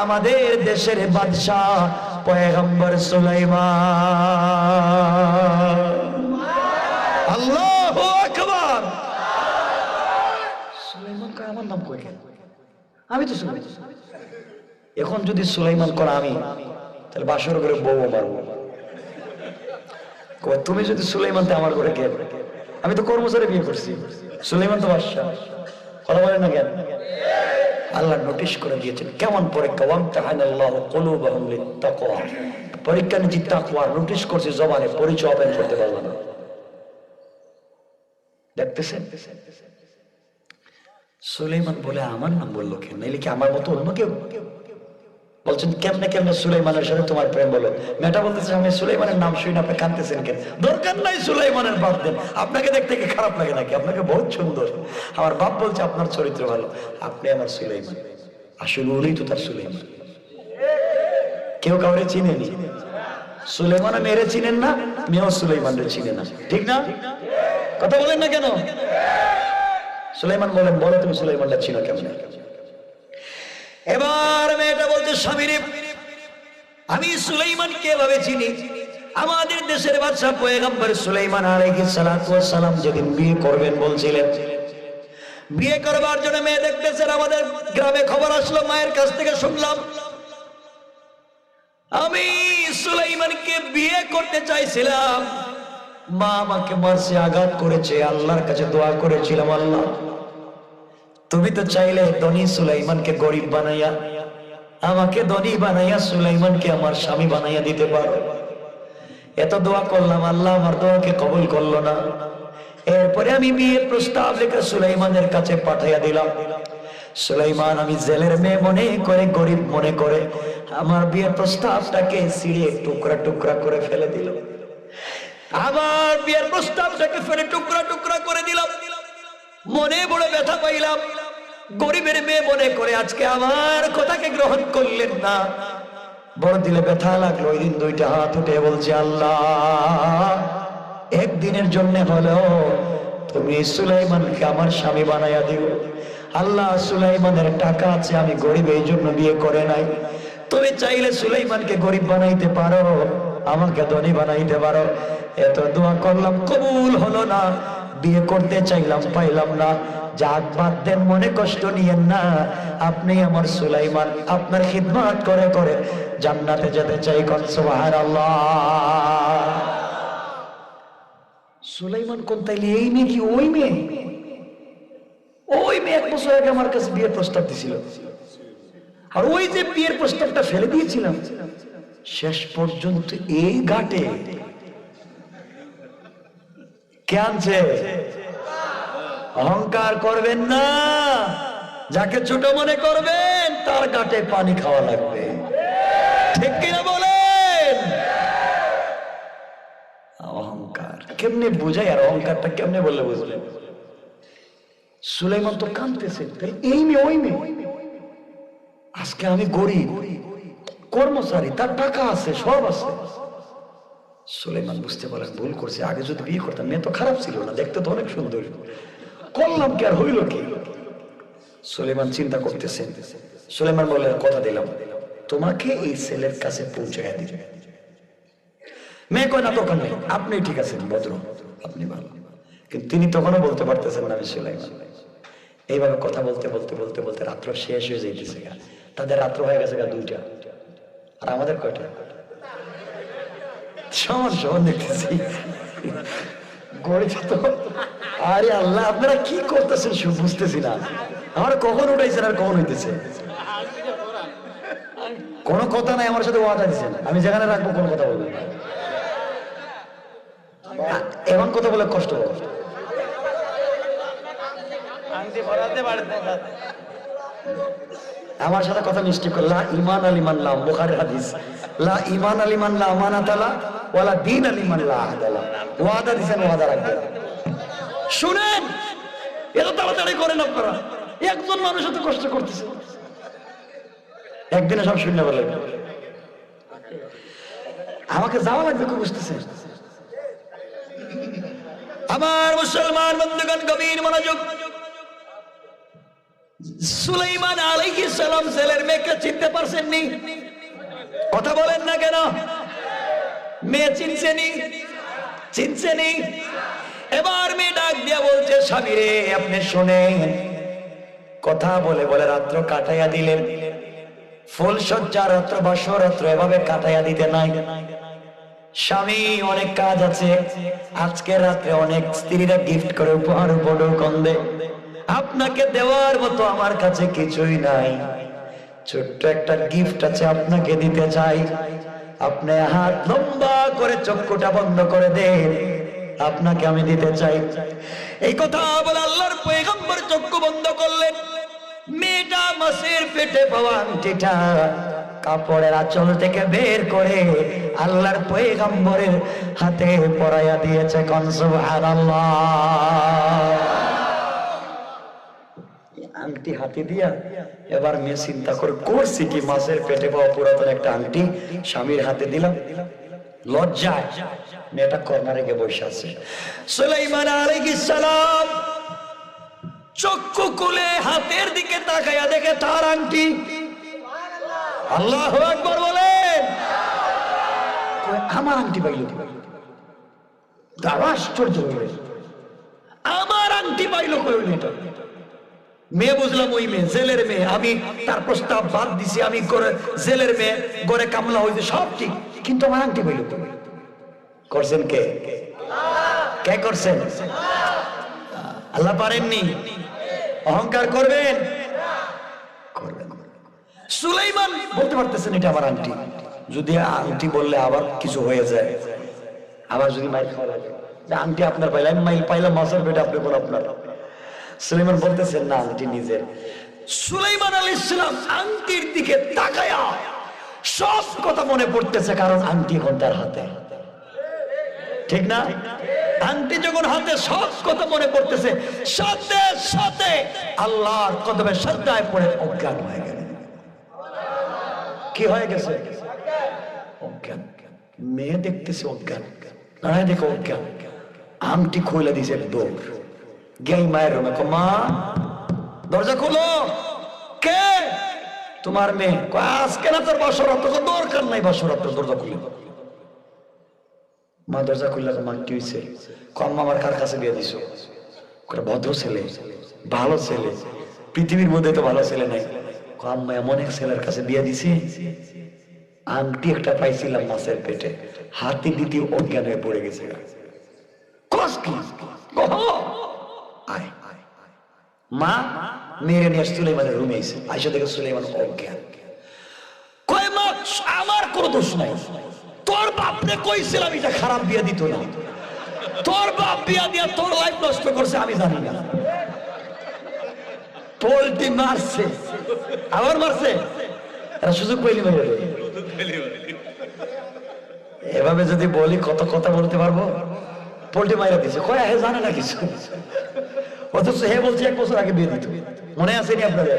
আমাদের দেশের বাদশাহ পয়গম্বর সুলাইমান। আল্লাহু আকবার। সুলাইমান কয় আমার নাম কই কেন? আমি তো সুলাইমান। এখন যদি সুলাইমান করা আমি, তাহলে বাসর করে বউ মারবো। তুমি যদি সুলাইমান আমার করে কেন? আমি তো কর্মচারী বিয়ে করছি, সুলাইমান তো বাদশাহ, কথা বলেন না কেন? আল্লাহ নোটিশ করে দিয়েছেন কেমন পরীক্ষা, পরীক্ষা নিচ্ছি তাকওয়া, নোটিশ করছে জবানে, পরিচয় ওপেন করতে পারলাম না। দেখতেছেন সুলাইমান বলে আমার নাম বললো কেন? নাইলে কি আমার মতো অন্য কেউ? বলছেন কেমনে কেমনে সুলাইমানের সাথে তোমার প্রেম? বলো। মেয়েটা বলতেছে আমি সুলাইমানের নাম শুনি না, আপনি কাঁদতেছেন কেন? দরকার নাই সুলাইমানের বাদ দেন, আপনাকে দেখতে কি খারাপ লাগে নাকি? আপনাকে বহুত সুন্দর। আমার বাপ বলছে আপনার চরিত্র ভালো, আপনি আমার সুলাইমান। আসলে উনি তো তার সুলাইমান। কেউ কাউরে চিনেনি, সুলাইমান মেরে চিনেন না, মেয়েও সুলাইমানরে চিনে না, ঠিক না? কথা বলেন না কেন? সুলাইমান বলেন বলো তুমি সুলাইমানটা চিনো কেমন? এবার মেয়েটা বলছে স্বামী রে, আমি সুলাইমানকে এভাবে চিনি, আমাদের দেশের বাদশা পয়গম্বর সুলাইমান আলাইহিস সালাতু ওয়াস সালাম যেদিন বিয়ে করবেন বলছিলেন, বিয়ে করবার জন্য মেয়ে দেখতেছেন, আমাদের গ্রামে খবর আসলো, মায়ের কাছ থেকে শুনলাম আমি সুলাইমানকে বিয়ে করতে চাইছিলাম, মা আমাকে মারছে, আঘাত করেছে, আল্লাহর কাছে দোয়া করেছিলাম, আল্লাহ তুমি তো চাইলে ধনী সুলাইমানকে গরিব বানাইয়া আমাকে ধনী বানাইয়া সুলাইমানকে আমার স্বামী বানাইয়া দিতে পারো। এত দোয়া করলাম, আল্লাহ আমার দোয়াকে কবুল করলো না। এরপরে আমি বিয়ের প্রস্তাব লিখে সুলাইমানের কাছে পাঠাইয়া দিলাম। সুলাইমান আমি জেলের মেয়ে মনে করে, গরিব মনে করে আমার বিয়ের প্রস্তাবটাকে ছিঁড়ে টুকরা টুকরা করে ফেলে দিল। আমার বিয়ের প্রস্তাবটাকে ফেলে টুকরা টুকরা করে দিলাম। মনে বড় ব্যথা পাইলাম, গরিবের মেয়ে মনে করে আজকে আমার কথাকে গ্রহণ করলেন না, বড় দিলে ব্যথা লাগলো। ওই দিন দুইটা হাত উঠে বলছে, আল্লাহ একদিনের জন্য হলেও তুমি সুলাইমানকে আমার স্বামী বানাইয়া দিও। আল্লাহ সুলাইমানের টাকা আছে, আমি গরিব এই জন্য বিয়ে করে নাই, তুমি চাইলে সুলাইমানকে গরিব বানাইতে পারো, আমাকে ধনী বানাইতে পারো। এত দোয়া করলাম, কবুল হলো না। বিয়ে করতে চাইলাম, পাইলাম না। যাক বাদ দেন, মনে কষ্ট নিয়েন না, আপনি আমার সুলাইমান, আপনার খিদমত করে করে জান্নাতে যেতে চাই। কোন সুবহানাল্লাহ। সুলাইমান কোন তাইলে এই মেয়ে কি ওই মেয়ে? ওই মেয়ে 1 বছর আগে আমার কাছে বিয়ের প্রস্তাব দিছিল, আর ওই যে বিয়ের প্রস্তাবটা ফেলে দিয়েছিলাম, শেষ পর্যন্ত এই ঘাটে কে আনছে? অহংকার করবেন না, যাকে ছোট মনে করবেন তার ঘাটে পানি খাওয়া লাগবে, ঠিক কিনা বলেন? অহংকার কেমনে বুঝাই, আর অহংকারটা কেমনে বললে বুঝলেন? সুলাইমান তো কাঁদতেছে, এই মেয়ে ওই মেয়ে। আজকে আমি গরিব কর্মচারী, তার টাকা আছে, সব আছে। সুলাইমান বুঝতে পারলেন ভুল করছে, আগে যদি বিয়ে করতাম, মেয়ে তো খারাপ ছিল না, দেখতে তো অনেক সুন্দর, করলাম কি আর হইল কি? সুলাইমান চিন্তা করতেছেন। সুলাইমান বললেন, কথা দিলাম তোমাকে এই ছেলের কাছে পৌঁছাইয়া দিবে। মেয়ে কয় না, দোকান নেই, আপনি ঠিক আছেন, ভদ্র, আপনি ভালো। কিন্তু তিনি তখনও বলতে পারতেছেন না আমি সুলাইমান। এইভাবে কথা বলতে বলতে বলতে বলতে রাত্র শেষ হয়ে যাইতেছে। তাদের রাত্র হয়ে গেছে 2টা, আর আমাদের কয়টা? সমান সমান দেখতেছি। আরে আল্লাহ, আপনারা কি করতেছেন বুঝতেছি না। আমার কখন উঠাইছেন আর কখন হইতেছে, কোন কথা নাই। আমার সাথে ওয়াদা দিচ্ছেন, আমি যেখানে রাখবো কোন কথা বলবেন না। এমন কথা বলে কষ্ট হবে। আমার সাথে কথা মিষ্টি করে, লা ইমান আলিমান লা, বুখারীর হাদিস, লা ইমান আলিমান লা আমানাতালা ওয়ালা দীন আলিমান লা আহদালা। ওয়াদা দিবেন, ওয়াদা রাখবেন। শুনেন, এত তাড়াতাড়ি করেন আপনারা, একজন মানুষ এত কষ্ট করতেছে, একদিনে সব শূন্য বলে। আমাকে যাওয়া লাগবে, খুব বুঝতেছে। আমার মুসলমান বন্ধুগণ, গভীর মনোযোগ। সুলাইমান আলাইহিস সালাম ছেলের মেয়েকে চিনতে পারছেননি? কথা বলেন না কেন? মেয়ে চিনছেনি? চিনছেনি? এবার মেয়ে ডাক দিয়া বলছে, স্বামী রে, আপনি শোনেন। কথা বলে বলে রাত্র কাটাইয়া দিলেন। ফুল সজ্জা রাত্র, বাসর রাত্র এভাবে কাটাইয়া দিতে নাই। স্বামী অনেক কাজ আছে, আজকে রাত্রে অনেক স্ত্রীরা গিফট করে উপহার বড় কন্দে, আপনাকে দেওয়ার মতো আমার কাছে কিছুই নাই, ছোট্ট একটা গিফট আছে, আপনাকে দিতে চাই। আপনি হাত লম্বা করে চক্ষুটা বন্ধ করে দেন, আপনাকে আমি দিতে চাই। এই কথা বলে আল্লাহর পয়গম্বর চক্ষু বন্ধ করলেন। মেয়েটা মাসের পেটে পাওয়া আংটিটা কাপড়ের আঁচল থেকে বের করে আল্লাহর পয়গম্বরের হাতে পরাইয়া দিয়েছে। কোন সুবহানাল্লাহ। আংটি হাতে দিয়া এবার মেয়ে চিন্তা করে করছি কি, মাসের পেটে পাওয়া পুরাতন একটা আংটি স্বামীর হাতে দিলাম। লজ্জায় মেয়েটা কর্নারে গিয়ে বসে আছে। সুলাইমান আলাইহিস সালাম চক্ষু খুলে হাতের দিকে তাকাইয়া দেখে তার আংটি। আল্লাহু আকবার বলেন। আমার আংটি পাইল, আশ্চর্য হয়ে, আমার আংটি পাইল কই? মেয়ে বুঝলাম ওই মেয়ে, জেলের মেয়ে। আমি তার প্রস্তাব বাদ দিছি, আমি জেলের মেয়ে, গড়ে কামলা হয়েছে, সব ঠিক, কিন্তু আমার আংটি পাইল করছেন কে? কে করছেন? আল্লাহ পারেননি? অহংকার করবেন? করবেন। সুলাইমান বলতে পারতেছেন এটা আমার আন্টি, যদি আন্টি বললে আবার কিছু হয়ে যায়, আবার যদি মাইল খাওয়া লাগে, যে আন্টি আপনার পাইলাম, মাইল পাইলাম মাছের পেটে, আপনি বল আপনার। সুলাইমান বলতেছেন না, আন্টি নিজের। সুলাইমান আলাইহিস সালাম আন্টির দিকে তাকায়া সব কথা মনে পড়তেছে, কারণ আন্টি এখন তার হাতে, ঠিক না? আন্টি যখন হাতে, সব কথা মনে পড়তেছে, সাথে সাথে আল্লাহর কদমে সাজদায় পড়ে অজ্ঞান হয়ে গেলেন। কি হয়ে গেছে? অজ্ঞান। মেয়ে দেখতেছে অজ্ঞান, নারায় দেখো অজ্ঞান। আংটি খুলে দিছে দৌড়, গেই মায়ের রুমে, মা দরজা খুলো। কে? তোমার মেয়ে। আজকে না তোর বসরাত, তো দরকার নাই বসরাত, দরজা খুলে। মা দরজা খুললে, মা কি হয়েছে? কম আমার কার কাছে বিয়ে দিছো? ভদ্র ছেলে, ভালো ছেলে, পৃথিবীর মধ্যে তো ভালো ছেলে নাই। কম এমন এক ছেলের কাছে বিয়ে দিছি, আংটি একটা পাইছিলাম মাছের পেটে, হাতে দিতে অজ্ঞান হয়ে পড়ে গেছে। মা মেরে নিয়ে সুলাইমানের রুমে এসে আইসা দেখে সুলাইমান অজ্ঞান। কয় মা, আমার কোনো দোষ নাই, তোর বাপরে কইছিলাম এটা খারাপ বিয়া দিত না, তোর বাপ বিয়া দিয়া তোর লাইফ নষ্ট করছে, আমি জানি না। পোল্টি মারছে, আবার মারছে, সুযোগ পাইলি মেরে। এভাবে যদি বলি কত কথা বলতে পারবো। পোল্টি মাইরা দিছে, কয় হে জানে না কিছু, অথচ হে বলছে 1 বছর আগে বিয়ে দিত। মনে আছে নি আপনাদের?